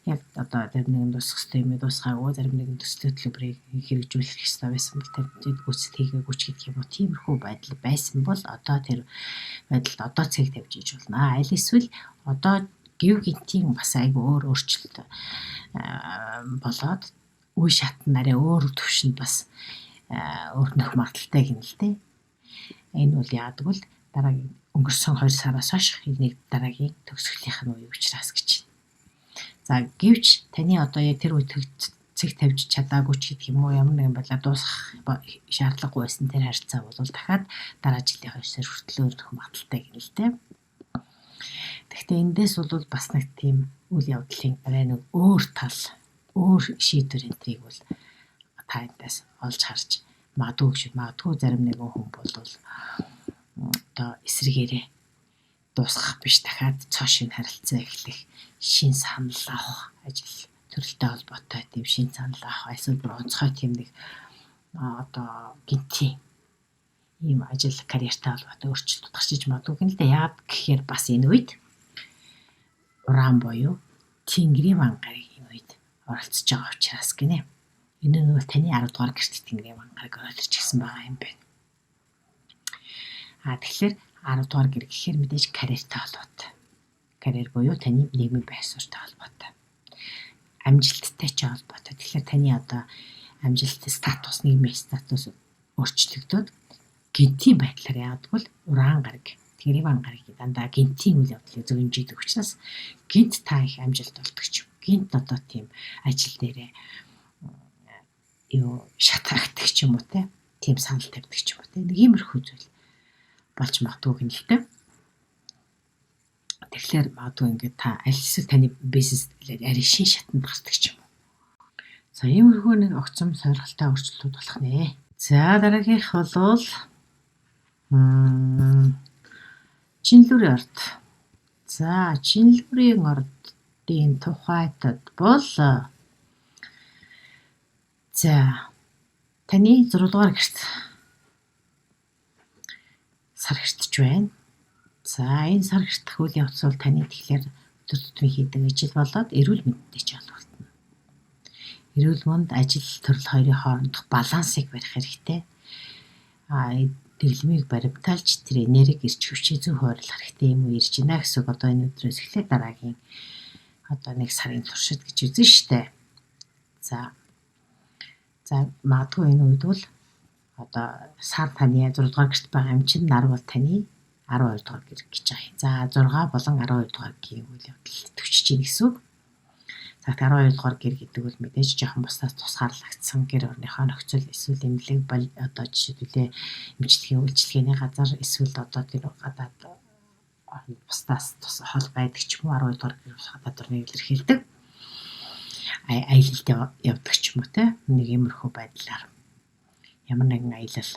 яг одоо зарим нэгэн дуусах ёстой юм дуусгаагүй, зарим нэгэн төслийн төлбөрийг хэрэгжүүлэх ёстой байсан бол тэр гүйцэд хийгээгүй ч гэдэг юм уу. Тиймэрхүү байдал байсан бол одоо тэр байдалд одоо цэг тавьж иж болно. Аль эсвэл одоо геогенетийн бас айгүй өөр өөрчлөлт болоод үе шат нарийн өөр төвшөнд бас өрнөх магадaltaй гэнэ л дээ. Энэ бол яадаг бол дараагийн өнгөрсөн 2 сараас хойш нэг дараагийн төгсгөлийнх нь үе учраас гэж. За гэвч таны одоо яг тэр үе цэг тавьж чадаагүй ч гэдэг юм уу ямар нэгэн байдлаар дуусгах шаардлагагүй байсан тэр харьцаа бол дахиад дараа жилийн 2 сар хүртэл өрнөх магадaltaй гэнэ л дээ. Гэхдээ эндээс бол бас нэг тийм үйл явдлын арай нэг өөр тал, өөр шийдвэр энтрийг бол та эндээс олж харж магадгүй зарим нэгэн хүн бол одоо эсрэгээрээ дуусгах биш дахиад цоо шин харилцаа эхлэх, шин санал авах ажил төрөлтэй холбоотой тийм шин санал авах эсвэл онцгой тийм нэг одоо гинти ийм ажил карьертай холбоотой өөрчлөлт гарчиж магадгүй гэнэ л дээ. Яагаад гэхээр бас энэ үед уран буюу Тэнгэрийн ван гарагийн үед оролцож байгаа учраас гинэ. Энэ нь бол таны 10 дугаар гэрт Тэнгэрийн ван гараг оролцож гисэн байгаа юм байна. Тэгэхээр 10 дугаар гэр гэхээр мэдээж карьертай холбоотой. Карьер буюу таны нийгмийн байр суурьтай холбоотой. Амжилттай ч холбоотой. Тэгэхээр таны одоо амжилт статус, нийгмийн статус өөрчлөгдөд гинтийн байдлаар яадаг бол уран гараг, Тэнгэрийн ван гарагийн дандаа гинтийн үйл явдлыг зөрчиж учраас гинт та их амжилт олдог ч юм. Гинт одоо тийм ажил дээрээ шатаагдаг ч юм уу тийм санал тавьдаг ч юм уу нэг иймэрхүү зүйл болж магадгүй гэнэ л дээ. Тэгэхээр магадгүй ингээд та аль эсвэл таны бизнес арай шин шатанд гардаг ч юм уу. За иймэрхүү нэг огцом сонирхолтой өөрчлөлтүүд болох нэ. За дараагийнх бол Чинлүүрийн орд. За Чинлүүрийн ордын тухайтад бол за таны 6 дугаар гэрт сар гэртж байна. За энэ сар гэртх үйл явц бол таны тэгэхээр өдөр тутмын хийдэг ажил болоод эрүүл мэндэд ч холбогдно. Эрүүл мэнд, ажил төрөл хоёрын хоорондох балансыг барих хэрэгтэй. Дэглэмийг баримтаалж тэр энерги ирж хүчээ зөв хуваарлах хэрэгтэй юм уу ирж байна гэсэн одоо энэ өдрөөс эхлээд дараагийн одоо нэг сарын туршид гэж үзэн штэ. За магадгүй энэ үед бол одоо сар таны 6 дугаар гэрт байгаа юм чинь нар бол таны 12 дугаар гэр гэж байгаа юм. За 6 болон 12 дугаар гэрийн үйл явдал төвчж ийн гэсэн үг. За 12 дугаар гэр гэдэг бол мэдээж жоохон бусдаас тусгаарлагдсан гэр орныхоо нөхцөл эсвэл эмнэлэг одоо жишээлбэл эмчилгээний үйлчилгээний газар эсвэл одоо тэр гадаад бусдаас хол байдаг ч юм уу 12 дугаар гэр гадаад орныг илэрхийлдэг. Аялалд явдаг ч юм уу нэг иймэрхүү байдлаар ямар нэгэн аялал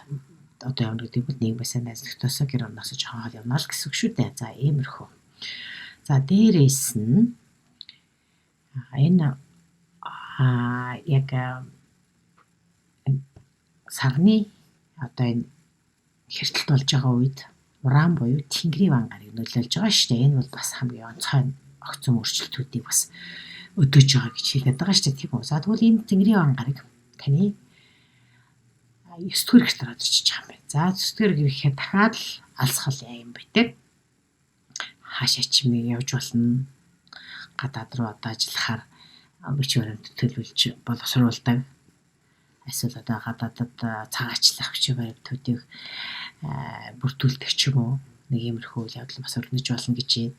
одоо явна гэдэг бол нийгмээс найзлагдсаас гэр орноос жоохон хол явна л гэсэн үг шүү дээ. За иймэрхүү. За дээрээс нь энэ яг сарны одоо энэ хэртэлт болж байгаа үед уран буюу Тэнгэрийн ван гарыг нөлөөлж байгаа шүү дээ. Энэ бол бас хамгийн онцгой огцом өөрчлөлтүүдийг бас өдөөж байгаа гэж хэлээд байгаа шүү дээ. Тийм үү. За тэгвэл энэ Тэнгэрийн ван гарыг таны 9 дугаар гэрт ороод ирчихэж байгаа юм байна. За 9 дугаар гэр гэхээр дахиад л алсгал юм байдаг. Хаашаа ч юм явж болно. Гадаад руу одоо ажиллахаар бичиг баримт төлөвлөж боловсруулдаг. Эсвэл одоо гадаадад цагаачлах бичиг баримтуудыг бүртгүүлдэг ч юм уу нэг иймэрхүү үйл явдал бас өрнөж болно гэж байна.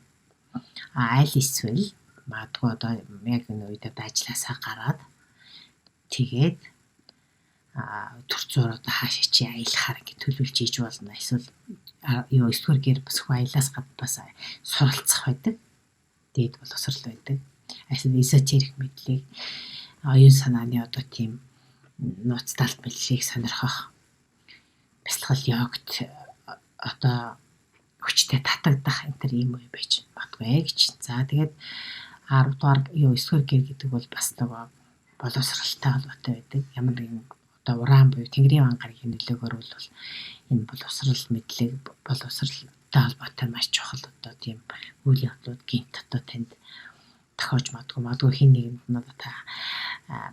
Аль эсвэл магадгүй одоо яг энэ үед ажилласаа гараад тэгээд төр зур одоо хаашаа чи аялахаар ингэ төлөвлөж ийж болно. Эсвэл 9 дугаар гэр бас аялаас гадна бас суралцах байдаг. Дээд боловсрал байдаг. Эсвэл эзотерик мэдлэг, оюун санааны одоо тийм нууцталт мэдлэгийг сонирхох, бясалгал йогт одоо хүчтэй татагдах энэ төр юм уу байж магадгүй гэж. За тэгээд 10 дугаар 9 дугаар гэр гэдэг бол бас нөгөө боловсралтай холбоотой байдаг. Ямар нэгэн одоо уран буюу Тэнгэрийн ван гарагийн нөлөөгөөр бол энэ боловсрал мэдлэг, боловсралтай холбоотой маш чухал одоо тийм үйл явдлууд гинт одоо танд тохиож магадгүй хин нэгэнд нь одоо та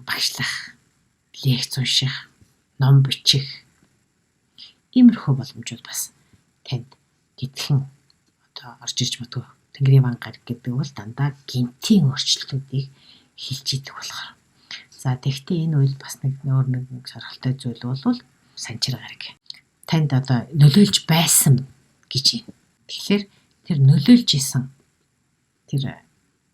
багшлах, лекц унших, ном бичих иймэрхүү боломжууд бас танд гитхэн одоо орж ирж магадгүй. Тэнгэрийн ван гараг гэдэг бол дандаа гинтийн өөрчлөлтүүдийг хилж идэх болохоор. За тэгтээ энэ үед бас нэг шаргалтай зүйл бол санчир гараг. Танд одоо нөлөөлж байсан гэж юм. Тэгэхээр тэр нөлөөлж исэн тэр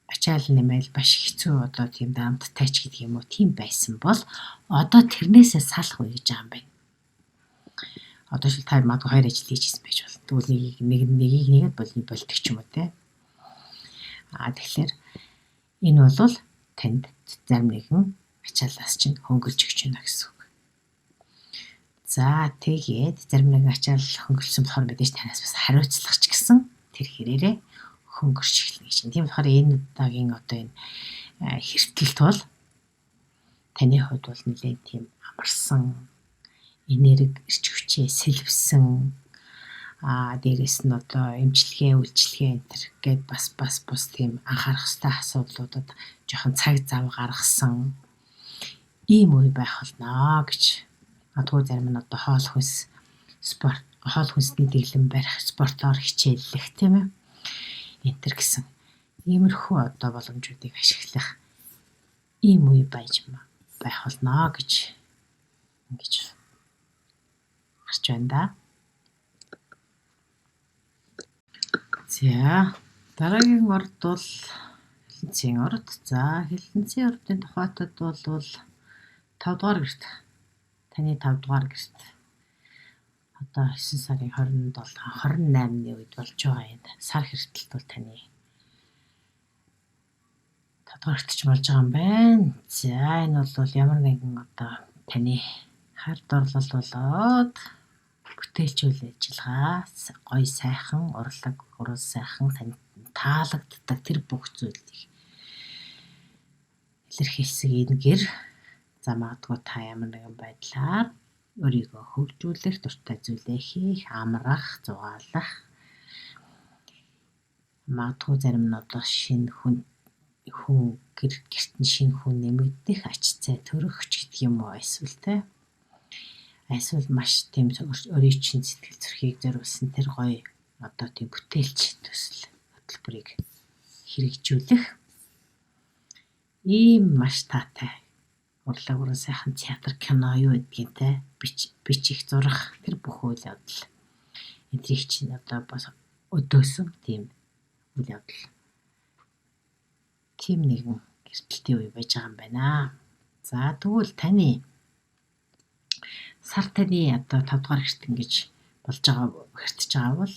ачаал нэмэл баш хэцүү одоо тийм даамттай ч гэдэг юм уу тийм байсан бол одоо тэрнээсээ салах үе гэж байгаа юм байна. Одоо шил та магадгүй 2 ажил хийжсэн байж болно. Тэгвэл нэгийг болдог ч юм уу те. Тэгэхээр энэ бол танд зарим нэгэн ачаалаас чинь хөнгөлж өгч байна гэсэн үг. За тэгээд зарим нэгэн ачаал хөнгөлсөн болохоор мэдээж танаас бас хариуцлах ч гэсэн тэр хэрээрээ хөнгөрч эхэлнэ гэж. Тийм болохоор энэ удаагийн одоо энэ хэртэлт бол таны хувьд бол нэлээд тийм амарсан, энерги, эрч хүчээ сэлвсэн дээрээс нь одоо эмчилгээ, үйлчилгээ энэ төр гээд бас бус тийм анхаарах хэрэгтэй асуудлуудад жоохон цаг зав гаргасан ийм үе байх болно гэж. Адгүй зарим нь одоо хоол хүнсний дэглэм барих, спортоор хичээллэх тийм ээ. Энэ төр гэсэн иймэрхүү одоо боломжуудыг ашиглах ийм үе байж байх болно гэж ингэж харж байна да. За дараагийн орд бол хилэнцгийн орд. За хилэнцгийн ордын тухайтад бол 5 дугаар гэрт таны 5 дугаар гэрт одоо 9 сарын 28-ны үед болж байгаа энэ сар хэртэлт бол таны 5 дугаар гэрт ч болж байгаа юм байна. За энэ бол ямар нэгэн одоо таны хард орлол болоод бүтээлчүүл ажиллагаа гоё сайхан урлаг урал сайхан танд таалагддаг тэр бүх зүйлийг илэрхийлсэн энэ гэр за магадгүй та ямар нэгэн байдлаар өөрийгөө хөгжүүлэх, дуртай зүйлээ хийх, амрах, зугаалах магадгүй зарим нь одоо шинэ хүн гэрт нь шинэ хүн нэмэгдэх, ач цай төрөх ч гэдэг юм уу эсвэл те эсвэл маш тийм өөрийн чинь сэтгэл зүрхийг зориулсан тэр гоё одоо тийм бүтээлч төсөл хөтөлбөрийг хэрэгжүүлэх ийм маш таатай урлаг уран сайхан театр, кино юу гэдгийг те бичих, зурах тэр бүх үйл явдал эдрийг чинь одоо бас өдөөсөн тийм үйл явдал тийм нэгэн гэртэлтийн үе байж байгаа юм байна. За тэгвэл таны сар таны одоо 5 дугаар гэрт ингэж болж байгаа хэртэж байгаа бол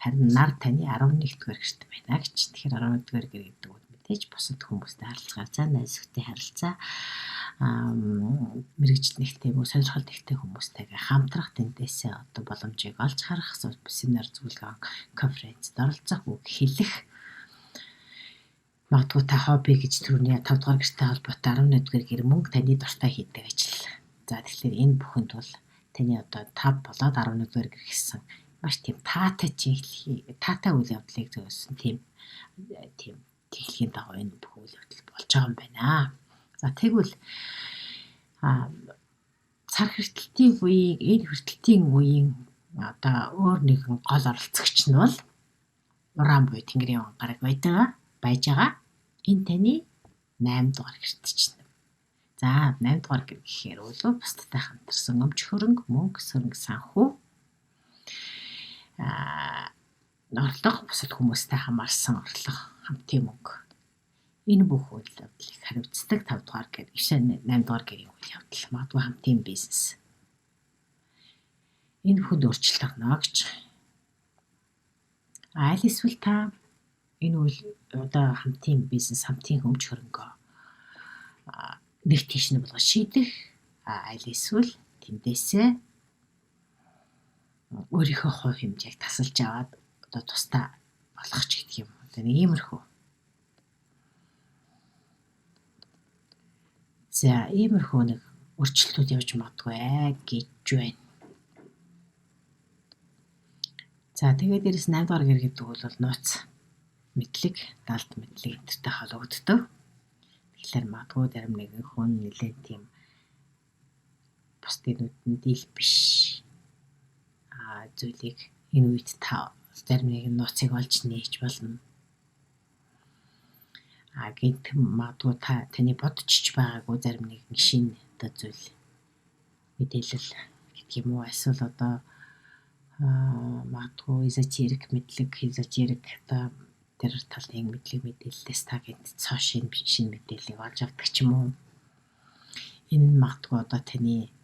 харин нар таны 11 дугаар гэрт байна гэж. Тэгэхээр 11 дугаар гэр гэдэг нь мэдээж бусад хүмүүстэй харилцаа, найз нөхдөй харилцаа мэрэгжил нэгтэй юм уу сонирхол нэгтэй хүмүүстэйгээ хамтрах тэндээсээ одоо боломжийг олж харах, семинар зөвлөгөө, конференцд оролцох, үг хэлэх магадгүй та хобби гэж түрүүний 5 дугаар гэртэй холбоотой 11 дугаар гэр мөнгө таны дуртай хийдэг ажил. За тэгэхээр энэ бүхэнд бол таны одоо 5 болоод 11 дугаар гэр гэсэн маш тийм таатай үйл явдлыг зөвсөн тийм тэглэхийн дагуу энэ бүх үйл явдал болж байгаа юм байна. За тэгвэл сар хэртэлтийн үеийн энэ хэртэлтийн үеийн одоо өөр нэгэн гол оролцогч нь бол уран буй тэнгэрийн гараг байж байгаа. Энэ таны 8 дугаар гэрт чинь. За 8 дугаар гэр гэхээр бол бусдтай хамтарсан өмч хөрөнгө, мөнгө, сөрөнгө, санхүү орлого, бусад хүмүүстэй хамаарсан орлого, хамтын мөнгө. Энэ бүх үйл явдлыг хариуцдаг 5 дугаар гэр, 8 дугаар гэрийн үйл явдал, магадгүй хамтын бизнес. Энэ хүнд өөрчлөлт авна гэж. Аль эсвэл та энэ үйл одоо хамтын бизнес, хамтын өмч хөрөнгөө нэг тийш нь болгож шийдэх, аль эсвэл тэндээсээ өөрийнхөө хувь хэмжээг тасалж аваад одоо тусдаа болох ч гэдэг юм. Одоо нэг иймэрхүү. За иймэрхүү нэг өөрчлөлтүүд явж магадгүй гэж байна. За тэгээд дээрэс 8 дугаар гэр гэдэг бол нууц мэдлэг, даалт мэдлэг энтертэй холбогддог. Тэгэхээр магадгүй зарим нэгэн хүн нэлээд тийм бусдын нүдэнд ил биш зүйлийг энэ үед та зарим нэгэн нууцыг олж нээж болно. гинт магадгүй таны бодчих байгаагүй зарим нэгэн шинэ одоо зүйл мэдээлэл гэдэг юм уу эсвэл одоо магадгүй эзотерик мэдлэг одоо тэр талын мэдлэг мэдээллээс та гинт цоо шинэ мэдээллийг олж авдаг ч юм уу. Энэ магадгүй одоо таны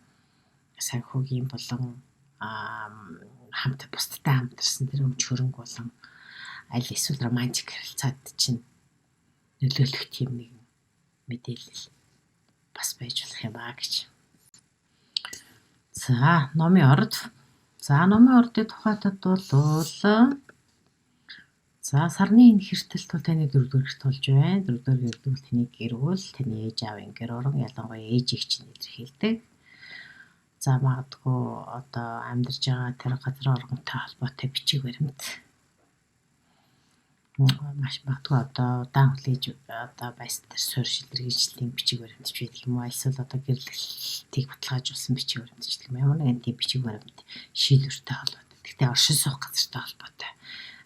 санхүүгийн болон бусдтай хамтарсан тэр өмч хөрөнгө болон аль эсвэл романтик харилцаанд чинь нөлөөлөх тийм нэг мэдээлэл бас байж болох юм аа гэж. За номын ордын тухайтад бол сарны энэ хэртэлт бол таны 4-р гэрт болж байна. 4-р гэрт бол таны гэр бүл, таны ээж аавын гэр орон, ялангуяа ээжийг чинь илэрхийлдэг. За магадгүй одоо амьдарч байгаа тэр газар оргонтой холбоотой бичиг баримт. Маш магадгүй одоо удаан хүлээж одоо байс дээр суурь шилэргийжлийн бичиг баримт ч байдаг юм уу? Эсвэл одоо гэрлэлтийг баталгаажуулсан бичиг баримт ч гэдэг юм. Ямар нэгэн тийм бичиг баримт шийдвэртэй холбоотой. Гэхдээ оршин суух газартай холбоотой.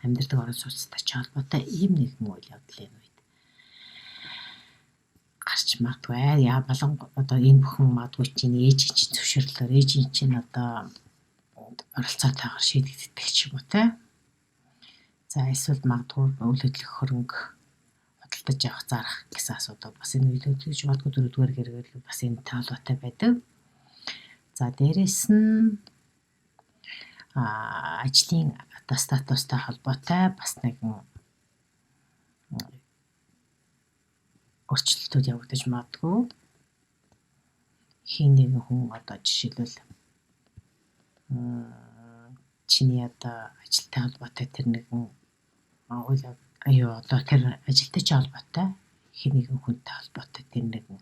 Амьдардаг орон сууцтай ч холбоотой ийм нэгэн үйл явдал энэ үед гарч магадгүй. Яа болон одоо энэ бүхэн магадгүй чинь ээжийн чинь зөвшөөрлөөр ээжийн чинь одоо оролцоотойгоор шийдэгддэг ч юм уу те. За эсвэл магадгүй үйл хөдлөх хөрөнгө худалдаж авах зарах гэсэн асуудал бас энэ үйл хөдлөж магадгүй 4-р гэрэл бас энэ таалуутай байдаг. За дээрэс нь ажлын одоо статустай холбоотой бас нэгэн өөрчлөлтүүд явагдаж магадгүй. Хин нэгэн хүн одоо жишээлбэл чиний одоо ажилтай холбоотой тэр нэгэн одоо тэр ажилтай ч холбоотой хин нэгэн хүнтэй холбоотой тэр нэгэн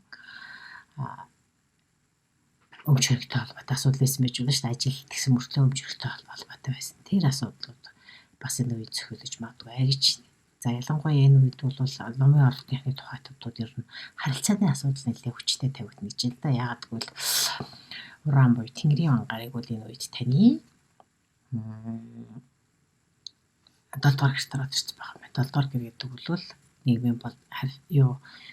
өмч хөрөгтэй холбоотой асуудал байсан байж болно шүү дээ. Ажил гэсэн мөртлөө өмч хөрөгтэй холбоотой байсан. Тэр асуудлууд бас энэ үед зохиолж магадгүй гэж. За ялангуяа энэ үед бол номын ордынхны тухайтууд ер нь харилцааны асуудал нэлээд хүчтэй тавигдана гэж л да. Яагаад гэвэл уран буюу Тэнгэрийн ангарыг бол энэ үед таны 7-р гэрт ороод ирж байгаа юм. 7-р гэр гэдэг бол нийгмийн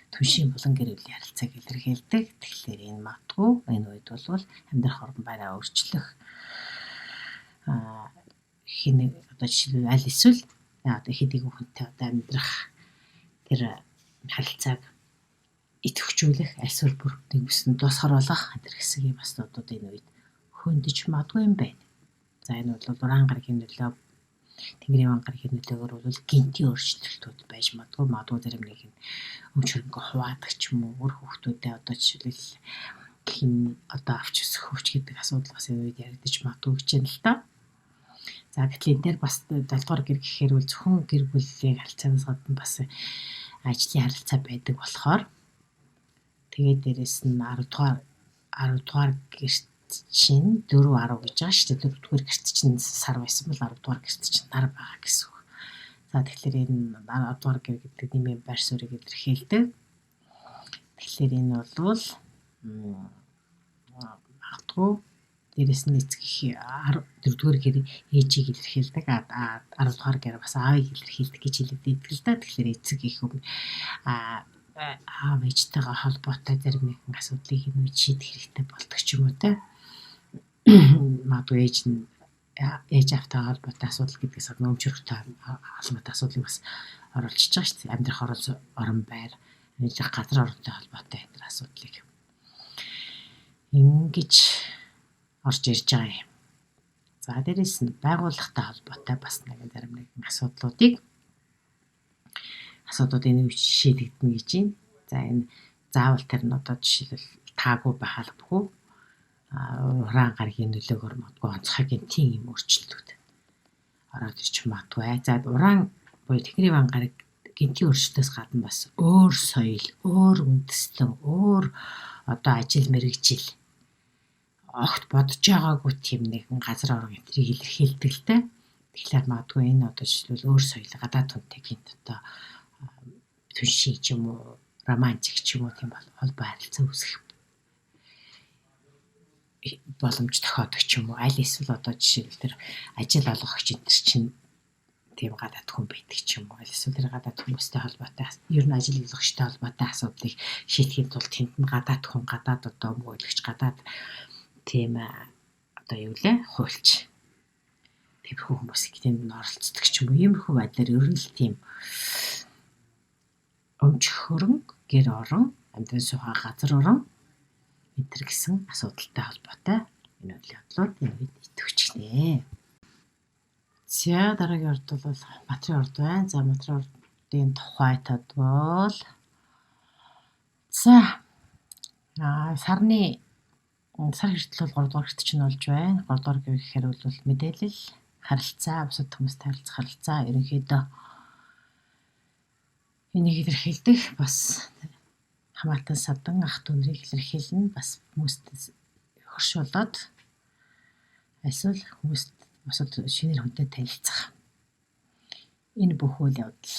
түншийн болон гэр бүлийн харилцааг илэрхийлдэг. Тэгэхээр энэ магадгүй энэ үед бол амьдрах орон байраа өөрчлөх хин одоо жишээлбэл аль эсвэл одоо хэдийгээр хүнтэй одоо амьдрах тэр харилцааг идэвхжүүлэх эсвэл бүр нэгсэн дуусгар болгох энэ хэсэг юм бас одоо энэ үед хөндөж магадгүй юм байна. За энэ бол уран гарагийн нөлөө Тэнгэрийн ангаргийн нөлөөгөөр бол гинтийн өөрчлөлтүүд байж магадгүй зарим нэг юм өмч хөрөнгө хуваадаг ч юм уу өөр хүүхдүүдэд одоо жишээлбэл хин одоо авч өсөх хөвч гэдэг асуудал бас энэ үед яригдчих магадгүй гэж байна л да. За гэтэл энэ дээр бас 7-р гэр гэхээр бол зөвхөн гэр бүлийн харилцаанаас гадна бас ажлын харилцаа байдаг болохоор тэгээд дээрэс нь 10-р гэрт чинь 4-10 гэж байгаа шүү дээ. 4-р гэрт чинь сар байсан бол 10-р гэрт чинь нар байгаа гэсэн үг. За тэгэхээр энэ 10-р гэр гэдэг нэмийн байр суурийг илэрхийлдэг. Тэгэхээр энэ бол магадгүй дээрэс нь эцэг 4-р гэр ээжийг илэрхийлдэг. 10-р гэр бас аавыг илэрхийлдэг гэж хэлэгддэг л да. Тэгэхээр эцэг их аав ээжтэйгээ холбоотой зарим нэгэн асуудлыг энэ шийдэх хэрэгтэй болдог ч юм уу те. Магадгүй ээж автай холбоотой асуудал гэдгээс гадна өмч хөрөгтэй холбоотой асуудлыг бас оруулж байгаа шүү дээ. Амьдрах орон байр, ажиллах газар оронтой холбоотой энэ асуудлыг ингэж орж ирж байгаа юм. За дээрэс нь байгууллагатай холбоотой бас нэг зарим нэгэн асуудлуудын энэ үе шийдэгдэнэ гэж байна. За энэ заавал тэр нь одоо жишээлбэл таагүй байхалбгүй уран гарагийн нөлөөгөөр магадгүй онцгойгийн тийм юм өөрчлөлтүүд ороод ирж магадгүй. За уран буюу Тэнгэрийн ангараг гинтийн өөрчлөлтөөс гадна бас өөр соёл, өөр үндэслэн, өөр одоо ажил мэргэжил огт бодож байгаагүй тийм нэгэн газар орон энтрийг илэрхийлдэг л дээ. Тэгэхээр магадгүй энэ одоо жишээлбэл өөр соёл гадаад хүнтэй гинт одоо түншийн ч юм уу, романтик ч юм уу тийм холбоо харилцаа үүсгэх боломж тохиодог ч юм уу. Аль эсвэл одоо жишээлбэл тэр ажил олгогч энэ чинь тийм гадаад хүн байдаг ч юм уу. Эсвэл тэр гадаад хүмүүстэй холбоотой ер нь ажил хийлгэгчтэй холбоотой асуудлыг шийдэхэд тулд тэнд нь гадаад хүн, гадаад одоо өмгөөлөгч, гадаад тийм одоо юу лээ хуульч тэрхүү хүмүүс тэнд нь оролцдог ч юм уу. Иймэрхүү байдлаар ер нь л тийм өмчхөрөн, гэр орон, амьдран суугаа газар орон энэ гэсэн асуудалтай холбоотой энэ үйл явдлууд энэ үед идэвхжинэ. За дараагийн орд бол Матрын орд байна. За Матрын ордын тухай тодвол за сарны сар хүртэл бол 3 дугаар хүртэл чинь болж байна. 3 дугаар гэхээр бол мэдээлэл, харилцаа, бусад хүмүүстэй харилцах харилцаа ерөнхийдөө энийг илэрхийлдэг бас хамаатан садан ах дүүнрийг илэрхийлнэ. Бас хүмүүст хөрш болоод эсвэл хүмүүст бусад шинээр хүнтэй танилцах. Энэ бүх үйл явдал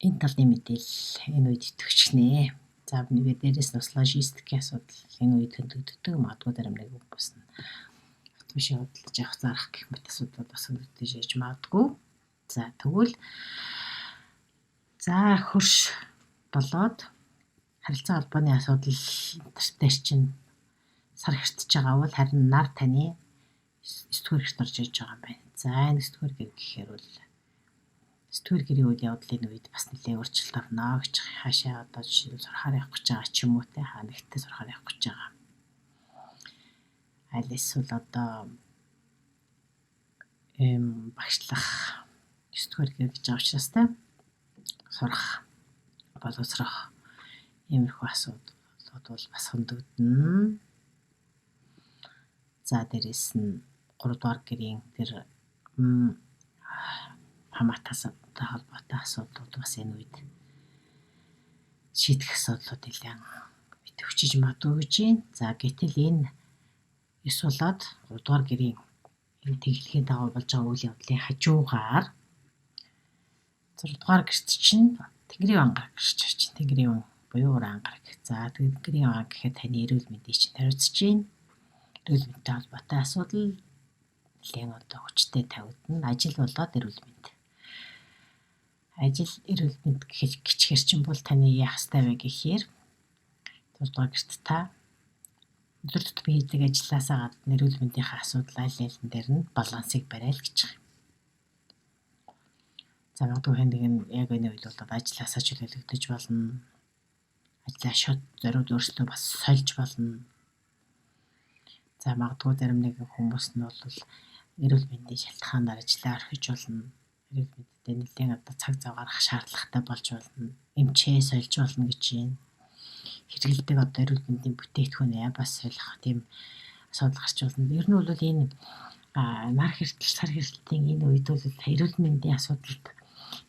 энэ талын мэдээлэл энэ үед идэвхжинэ. За нэгэ дээрээс нь логистикийн асуудал энэ үед хөндөгддөг магадгүй дарамт хүмүүс нь автобус явуулж явах зарах гэх мэт асуудал бас хөндөгдөж яж магадгүй. За тэгвэл за хөрш болоод харилцаа холбооны асуудал дээр чинь сар хэртэж байгаа бол харин нар таны 9-р гэрт орж иж байгаа юм байна. За энэ 9-р гэр гэхээр бол 9-р гэрийн үйл явдлын үед бас нэлээд өөрчлөлт орно гэж хаашаа одоо жишээ сурахаар явах гэж байгаа ч юм уу те хаа нэгтээ сурахаар явах гэж байгаа. Аль эсвэл одоо багшлах 9-р гэр гэж байгаа учраас те сурах боловсрох иймэрхүү асуудлууд бол бас хөндөгдөн. За дээрэс нь 3 дугаар гэрийн тэр хамаатастай холбоотой асуудлууд бас энэ үед шийдэх асуудлууд нэлээд идэвхжиж магадгүй гэж байна. За гэтэл энэ 9 болоод 3 дугаар гэрийн энэ тэглэхийн дагуу болж байгаа үйл явдлын хажуугаар 6 дугаар гэрт чинь Тэнгэрийн ангаар гэрч чинь Тэнгэрийн ан буюу ангараг. За Тэнгэрийн ан гэхэд таны эрүүл мэндийг чинь тариуцж байна. Эрүүл мэндтэй холбоотой асуудал нэлээд одоо хүчтэй тавигдана. Ажил болоод эрүүл мэнд. Ажил эрүүл мэнд гिचгэр чинь бол таны яах ёстой вэ гэхээр 6 дугаар гэрт та өдөр тутмын хийдэг ажилласаа гадна эрүүл мэндийнхээ асуудал аль алин дээр нь балансыг барай л гэж байна. За магадгүй нэг нь яг энэ үед бол ажилласаа чөлөөлөгдөж болно. Ажлаа шууд зориуд өөрсдөө бас сольж болно. За магадгүй зарим нэг хүмүүс нь бол эрүүл мэндийн шалтгаанаар ажиллаа орхиж болно. Эрүүл мэндэд нэлээд одоо цаг зав гаргах шаардлагатай болж болно. Эмчээ сольж болно гэж байна. Хэрэгэлдэг одоо эрүүл мэндийн бүтээгдэхүүн бас солих тийм асуудал гарч болно. Ер нь бол энэ нар хэртэл сар хэртлийн энэ үед бол эрүүл мэндийн асуудалд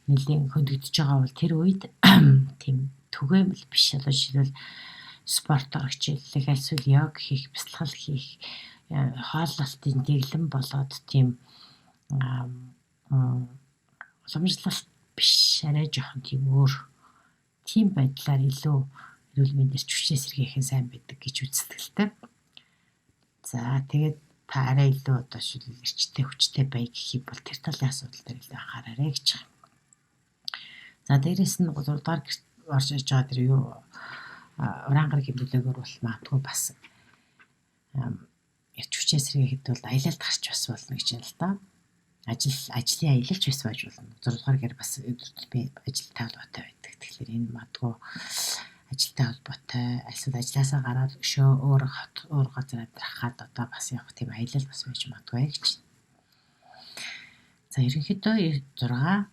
нэлээд хөндөгдөж байгаа бол тэр үед тийм түгээмэл биш одоо жишээлбэл спортоор хичээллэх, эсвэл йог хийх, бясалгал хийх, хооллолтын дэглэм болоод тийм уламжлалт биш арай жоохон тийм өөр тийм байдлаар илүү эрүүл мэндээр хүчтэй сэргээхэн сайн байдаг гэж үздэг. За тэгээд та арай илүү одоо шилэл эрчтэй хүчтэй бай гэх юм бол тэр талын асуудал дээр илүү анхаараарай гэж байна. За дээрэс нь 3 дугаар гэрт орж иж байгаа тэр юу ураангар хэмнэлээгөр бол магадгүй бас эрч хүчээ сэргээхэд бол аялалд гарч бас болно гэж байна л да. Ажлын аялалч бас байж болно. 6 дугаар гэр бас би ажилтай холбоотой байдаг. Тэгэхээр энэ магадгүй ажилтай холбоотой эсвэл ажилласаа гараад өшөө өөр газар амьдрахад одоо бас явах тийм аялал бас байж магадгүй гэж. За ерөнхийдөө 6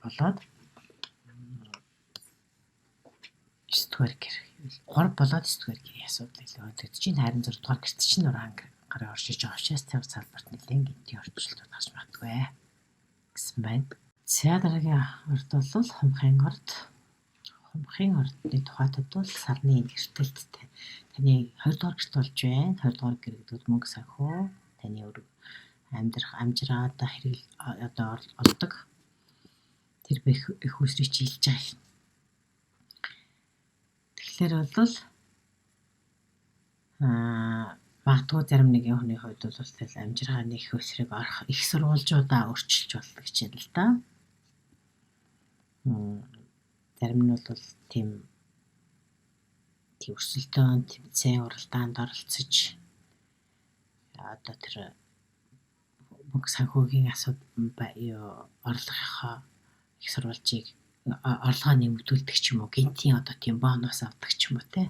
болоод 9-р гэр 3 болоод 9-р гэрийн асуудал илүү хөндөгдөж байна. Харин 6 дугаар гэрт чинь гарын оршиж байгаа учраас тэр салбарт нэлээд гинтийн орчлолтууд гарч магадгүй гэсэн байна. За дараагийн орд бол Хумхын орд. Хумхын ордны тухайд бол сарны гэртэлд таны 20 дугаар гэрт болж байна. 20 дугаар гэр гэдэг мөнгө санхүү таны амьдрах амжираа хэрэг одоо олдог. Тэр их усрыг чийлж байгаа. Тэгэхээр бол Магадгүй зарим нэгэн хүний хувьд бол тэл амжиргааны их өсрийг орох их сурвалжуудаа өөрчилж болно гэж байна л да. Зарим нь бол тийм өрсөлдөөн тэмцээн уралдаанд оролцож одоо тэр мөнгө санхүүгийн орлогынхоо их сурвалжийг орлогоо нэмэгдүүлдэг ч юм уу, гинтийн одоо тийм бонус авдаг ч юм уу те.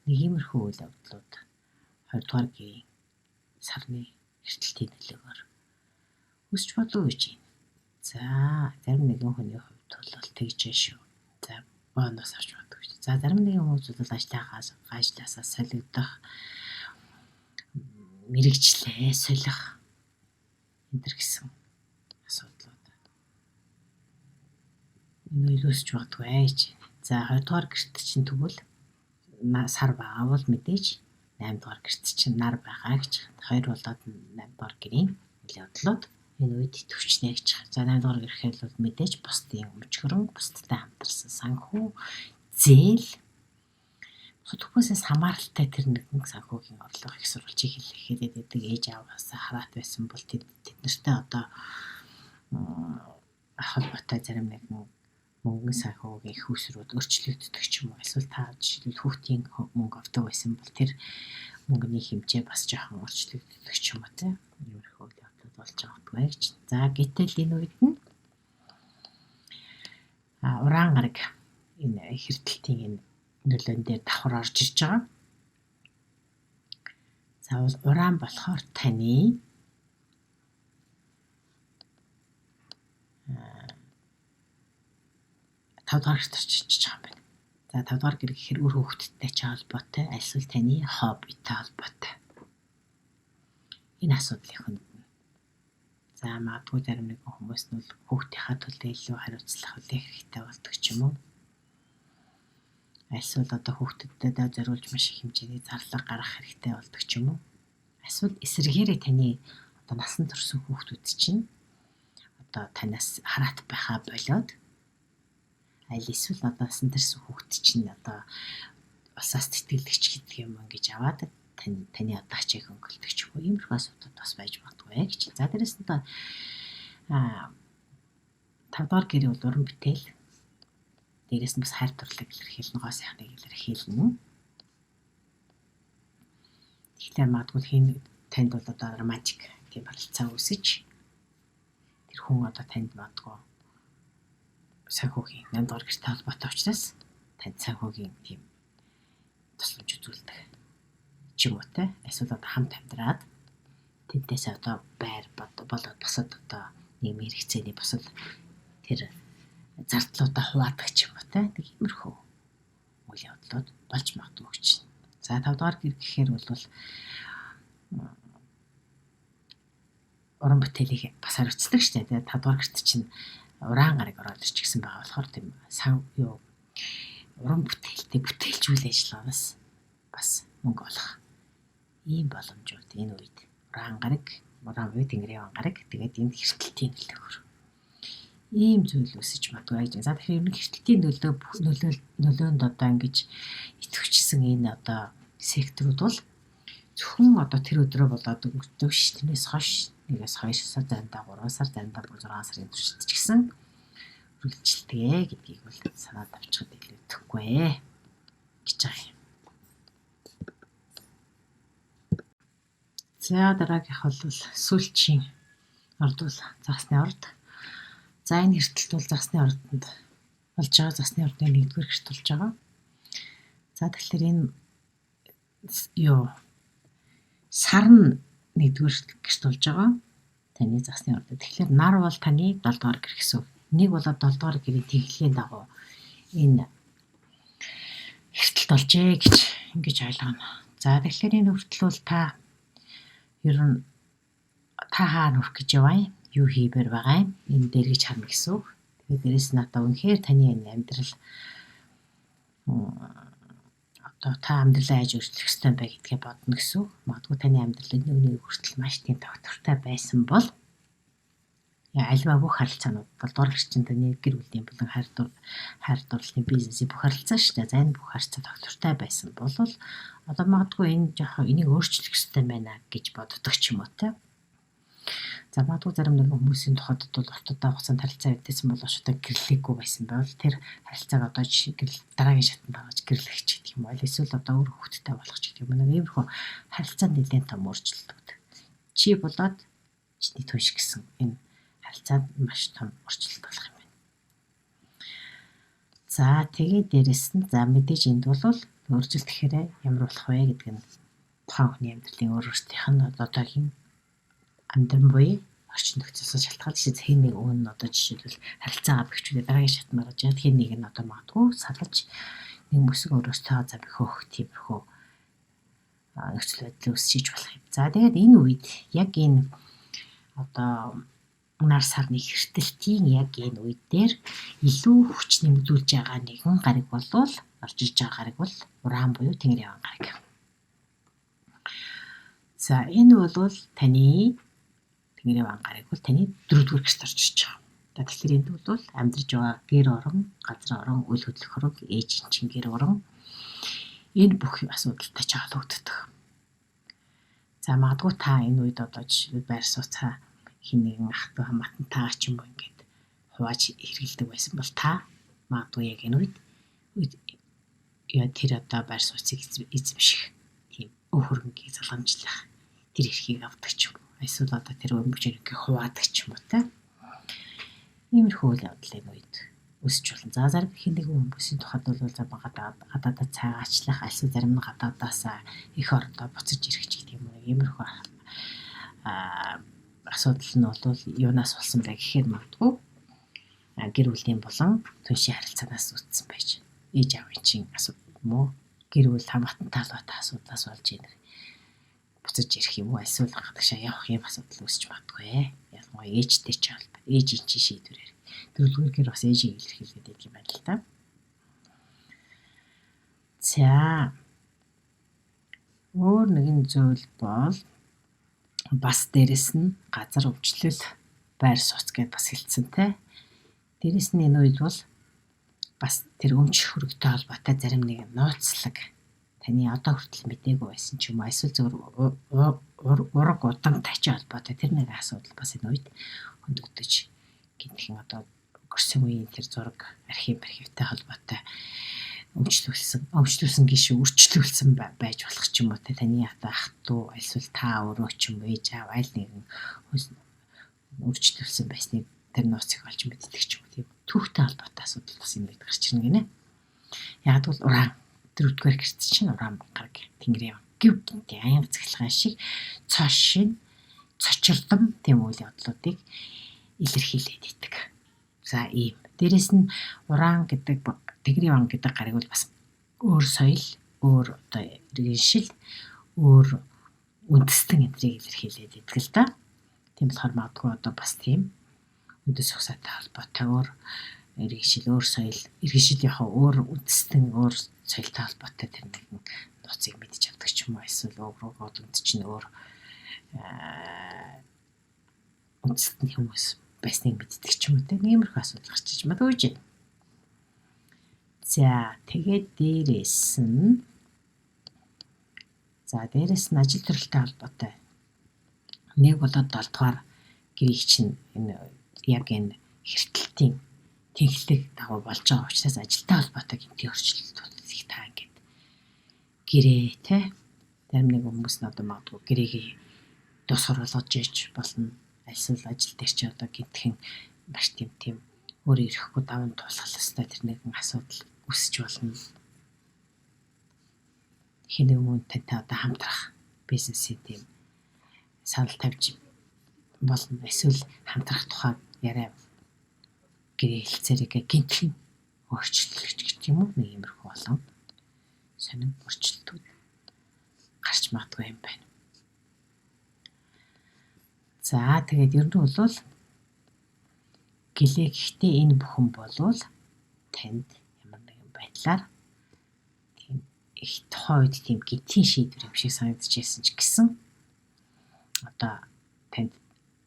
Нэг иймэрхүү үйл явдлууд 2 дугаар гийн сарны эртэлтийн нөлөөгөөр өсч болов гэж байна. За зарим нэгэн хүний хувьд бол тэгж шүү. За бонус авч боддог гэж. За зарим нэгэн хүмүүс бол ажлаасаа солигдох, мэрэгчлээ солих энэ гэсэн асуудлууд. Энэ үйлсч бодгүй гэж. За 2 дугаар гэрт чинь тэгвэл сар байгаа бол мэдээж 8 дугаар гэрт чинь нар байгаа гэж. 2 болоод 8 дугаар гэрийн үйл явдлууд энэ үед төвчнэ гэж. За 8 дугаар гэрэхэд бол мэдээж бусдын өмчгөрөн, бусдтай хамтарсан санхүү, зээл хотгоосээс хамааралтай тэр нэгэн санхүүгийн орлого их сурвалжийг хэлэхэд байдаг ээж аваасаа хараат байсан бол тэд нартай одоо холбоотой зарим нэгэн мөнгө санхүүгийн их усрууд өөрчлөгддөг ч юм уу. Эсвэл та жишээлбэл хүүхдийн мөнгө авдаг байсан бол тэр мөнгөний хэмжээ бас жоохон өөрчлөгддөг ч юм уу тийм. Иймэрхүү явдлууд болж байгаа гэж. За гэтэл энэ үед нь уран гараг энэ хэрдэлтийн энэ нөлөөн дээр давхар орж ирж байгаа. Заавал уран болохоор таны 5 дугаар гэрт очиж байгаа юм байна. За 5 дугаар гэр гэхээр үр хөвгттэй ч холбоотой, эсвэл таны хоббитэй холбоотой. Энэ асуудлыг хөндлөн. За магадгүй зарим нэгэн хүмүүс нь бол хүүхдийнхаа төлөө илүү хариуцлах хэрэгтэй болдог ч юм уу. Эсвэл одоо хүүхдэд зориулж маш их хэмжээний зарлага гаргах хэрэгтэй болдог ч юм уу. Эсвэл эсрэгээрээ таны одоо насан турш хүүхдүүд чинь одоо танаас хараат байхаа болоод аль эсвэл одоо насан турш хүүхд чинь одоо усаас тэтгэлэгч гэдэг юм ингэж аваад таны одоо ачааг хөнгөлдөг ч юм уу. Иймэрхүү асуудал бас байж магадгүй гэж. За дээрэс нь 5 дугаар гэр бол уран бүтээл. Дээрээс нь бас хайр дурлалыг илэрхийлнэ, гоо сайхныг илэрхийлнэ. Тэгэхээр магадгүй танд бол одоо романтик тийм харилцаа үүсэж тэр хүн одоо танд магадгүй санхүүгийн 8 дугаар гэртэй холбоотой учраас танд санхүүгийн тийм тусламж үзүүлдэг ч юм уу те. Эсвэл одоо хамт амьдраад тэднээс одоо байр болоод босод одоо нийгмийн хэрэгцээний босол тэр зардлуудаа хуваадаг ч юм уу те. Нэг иймэрхүү үйл явдлууд болж магадгүй гэж. За 5 дугаар гэр гэхээр бол уран бүтээлийг бас хариуцдаг шүү дээ. 5 дугаар гэрт чинь уран гараг ороод ирч гисэн байгаа болохоор тийм уран бүтээлтэй бүтээлч үйл ажиллагаанаас бас мөнгө олох ийм боломжууд энэ үед уран буюу тэнгэрийн уран гараг тэгээд энэ хэртэлтийн нөлөөгөөр ийм зүйл үсэж магадгүй гэж. За тэгэхээр энэ хэртэлтийн нөлөөнд одоо ингэж идэвхжсэн энэ одоо секторууд бол зөвхөн одоо тэр өдрөө болоод өнгөрдөг ш. Тэрнээс хойш 1-2 сар, заримдаа 3 сар, заримдаа 6 сарын туршид ч гэсэн үргэлжилдэг гэдгийг бол санаад авчихад илүүдэхгүй гэж байгаа юм. За дараагийнх бол сүүлчийн орд бол загсны орд. За энэ хэртэлт бол загсны ордонд болж байгаа. Загсны ордны 1-р гэрт болж байгаа. За тэгэхээр энэ сар нь 1-р гэрт болж байгаа. Таны загсны орд. Тэгэхээр нар бол таны 7 дугаар гэр гэсэн. Нэг болоод 7 дугаар гэрийн тэглэлийн дагуу энэ хэртэлт болжээ гэж ингэж ойлгоно. За тэгэхээр энэ хүртэл бол та ер нь та хаана хүрэх гэж яваа юм? Юу хийбэр байгаа юм? Энэ дээр гэж харна гэсэн үг. Тэгээд дээрэс нь одоо үнэхээр таны амьдрал одоо та амьдралаа яаж өөрчлөх ёстой бай гэдгээ бодно гэсэн үг. Магадгүй таны амьдрал энэ үнийг хүртэл маш тийм тогтвортой байсан бол альва бүх харилцаанууд бол дур гэрчин таны гэр бүлийн болон хайр дурлалын бизнесийн бүх харилцаа шүү дээ. За энэ бүх харилцаа тогтвортой байсан бол одоо магадгүй энэ жоохон энийг өөрчлөх ёстой байна гэж боддог ч юм уу те. За магадгүй зарим нэгэн хүмүүсийн тухайд бол урт хугацаанд харилцаа үүдсэн бол шууд гэрлээгүй байсан бол тэр харилцааг одоо дараагийн шатанд гаргаж гэрлэх ч гэдэг юм уу. Эсвэл одоо өөр хөвгттэй болох ч гэдэг юм. Нэг иймэрхүү харилцаанд нэлээд том өөрчлөлт. Чи болоод чиний түнш гэсэн энэ харилцаанд маш том өөрчлөлт болох юм байна. За тэгээд дээрэс нь за мэдээж энд бол өөрчлөлт гэхээр ямар болох вэ гэдэг нь тухайн хүний амьдралын өөрөөсийнх нь одоогийн амьдран буюу орчин нөхцөлөөс шалтгаалж хэн нэг өмнө одоо жишээлбэл харилцаагаа бэхжүүлээ дараагийн шатнд маргаж яад хэн нэг нь одоо магадгүй салгаж нэг мөсөг өөрөөсөө зам бөхөх тиймэрхүү нөхцөл байдал үүсэж болох юм. За тэгээд энэ үед яг энэ одоо нар сарны хэртэлтийн яг энэ үед дээр илүү хүч нэмэгдүүлж байгаа нэгэн гариг бол орж иж байгаа гариг бол уран буюу тэнгэр яван гариг. За энэ бол таны тэнгэр яван гариг бол таны 4-р гэрт орж иж байгаа. Тэгэхээр энд бол амьдарч байгаа гэр орон, газар орон, үйл хөдлөх орон, ээжийн чин гэр орон энэ бүх асуудалтай ч холбогддог. За магадгүй та энэ үед одоо жишээ байр сууцаа хин нэгэн ах トゥ хамаатантайгаа ч юм уу ингээд хувааж хэрэгэлдэг байсан бол та магадгүй яг энэ үед яа тэр одоо байр сууцыг эзэмших тийм өв хөрөнгийг залгамжлах тэр эрхийг авдаг ч юм уу. Эсвэл одоо тэр өмчөрийг хуваадаг ч юм уу те. Иймэрхүү үйл явдал энэ үед өсч болно. За зарим хин нэгэн хүмүүсийн тухайд бол за гадаадаа цайгаачлах, альсаа зарим нь гадаадаасаа их ордоо буцаж ирэх ч гэдэг юм уу. Иймэрхүү асуудал нь бол юунаас болсон бэ гэхээр магадгүй гэр бүлийн болон түншийн харилцаанаас үүссэн байж. Ээж аавын чинь асуудал юм уу? Гэр бүл хамаатантай талбайтай асуудлаас болж ийм буцаж ирэх юм уу? Эсвэл гадагшаа явах юм асуудал үүсч магадгүй. Ялангуяа ээжтэй ч холбоо. Ээжийн чинь шийдвэрээр. Дөрөвдүгээр бас ээжийг илэрхийлээд байдаг юм байна л да. За өөр нэгэн зүйл бол бас дээрэс нь газар өвчлөл байр сууц гэдээ бас хэлсэн те. Дээрэс нь энэ үед бол бас тэр өмч хөрөгтэй холбоотой зарим нэгэн нууцлаг таны одоо хүртэл мэдээгүй байсан ч юм уу эсвэл зөв ураг удамтай ч холбоотой тэр нэг асуудал бас энэ үед хөндөгдөж гинтхэн одоо өнгөрсөн үеийн тэр зураг архивтай холбоотой өмчлүүлсэн гişи үрчлүүлсэн байж болох ч юм уу те таны ах トゥ эсвэл та өөрөө ч юм уу ээж аав аль нэгэн үрчлүүлсэн байсныг тэр нууцыг олж мэддэг ч юм уу тийм түүхтэй холбоотой асуудал бас энэ үед гарч ирнэ гинэ. Яг бол уран 4-р гэрт чинь уран гараг тэнгэр яв гів гинти аян цэглэхэн шиг цошин цочирдам тийм үйл явдлуудыг илэрхийлээд идэг. За ийм дээрэс нь уран гэдэг тэнгэр яван гэдэг гариг бол бас өөр соёл, өөр одоо иргэншил, өөр үндэстэн энтрийг илэрхийлээд идэг л да. Тийм болохоор магадгүй одоо бас тийм үндэс ухсаатай холбоотой өөр иргэншил, өөр соёл, иргэншил яг өөр үндэстэн, өөр соёлтой холбоотой тэр нэгэн нууцыг мэдж авдаг ч юм уу эсвэл өөр үнд чинь өөр үндэстэн хүмүүс байсныг мэддэг ч юм уу тийм иймэрхүү асуудал гарч иж магадгүй. За тэгээд дээрэс нь ажил төрөлтэй холбоотой нэг болоод 7-р гэрийг чинь энэ яг энэ хэртэлтийн тэнхлэг дагуу болж байгаа учраас ажилтай холбоотой гэмтийн өөрчлөлтүүд их таа ингээд гэрээ те зарим нэг хүмүүс нь одоо магадгүй гэрээг дуусгар болгож иж болно. Альсвал ажил дээр чи одоо гинтхэн маш тийм өөр ирэхгүй даван тулах хэвээр тэр нэгэн асуудал үсэж болно. Хин нэг хүн тантай одоо хамтрах бизнесийн тийм санал тавьж болно. Эсвэл хамтрах тухай яриа гэрээ хэлцээрээ гинтхэн өөрчлөлт гэх юм уу нэг иймэрхүү болон сонин өөрчлөлтүүд гарч магадгүй юм байна. За тэгээд ер нь бол гэлээ гэхдээ энэ бүхэн болвол танд ямар нэгэн байдлаар тийм их тухайн үед тийм гинтийн шийдвэр юм шиг санагдаж байсан ч гэсэн одоо танд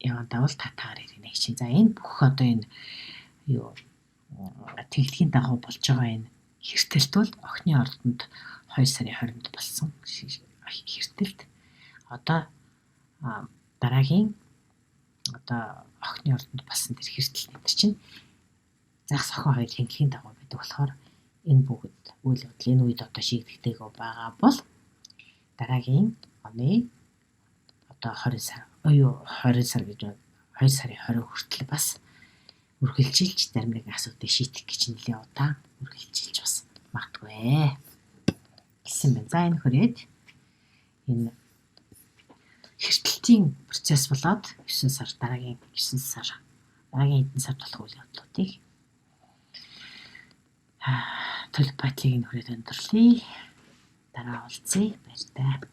явандаа бол татаагаар ирнэ гэж. За энэ бүх одоо энэ юу тэглэгийн дагуу болж байгаа энэ хэртэлт бол охины ордонд 2 сарын 20-нд болсон хэртэлт. Одоо дараагийн одоо охины ордонд болсон тэр хэртэлт энэ чинь загас охин хоёр тэглэгийн дагуу байдаг болохоор энэ бүгд үйл явдал энэ үед одоо шийдэгдээгүй байгаа бол дараагийн оны одоо 20 сар гэж 2 сарын 20 хүртэл бас үргэлжилж зарим нэгэн асуудыг шийдэх гэж нэлээд удаан үргэлжилж бас магадгүй гэсэн байна. За энэ хүрээд энэ хэртэлтийн процесс болоод 9 сар дараагийн хэдэн сар болох үйл явдлуудыг төлөв байдлыг энэ хүрээд өндөрлөе. Дараа уулзъя. Баяртай.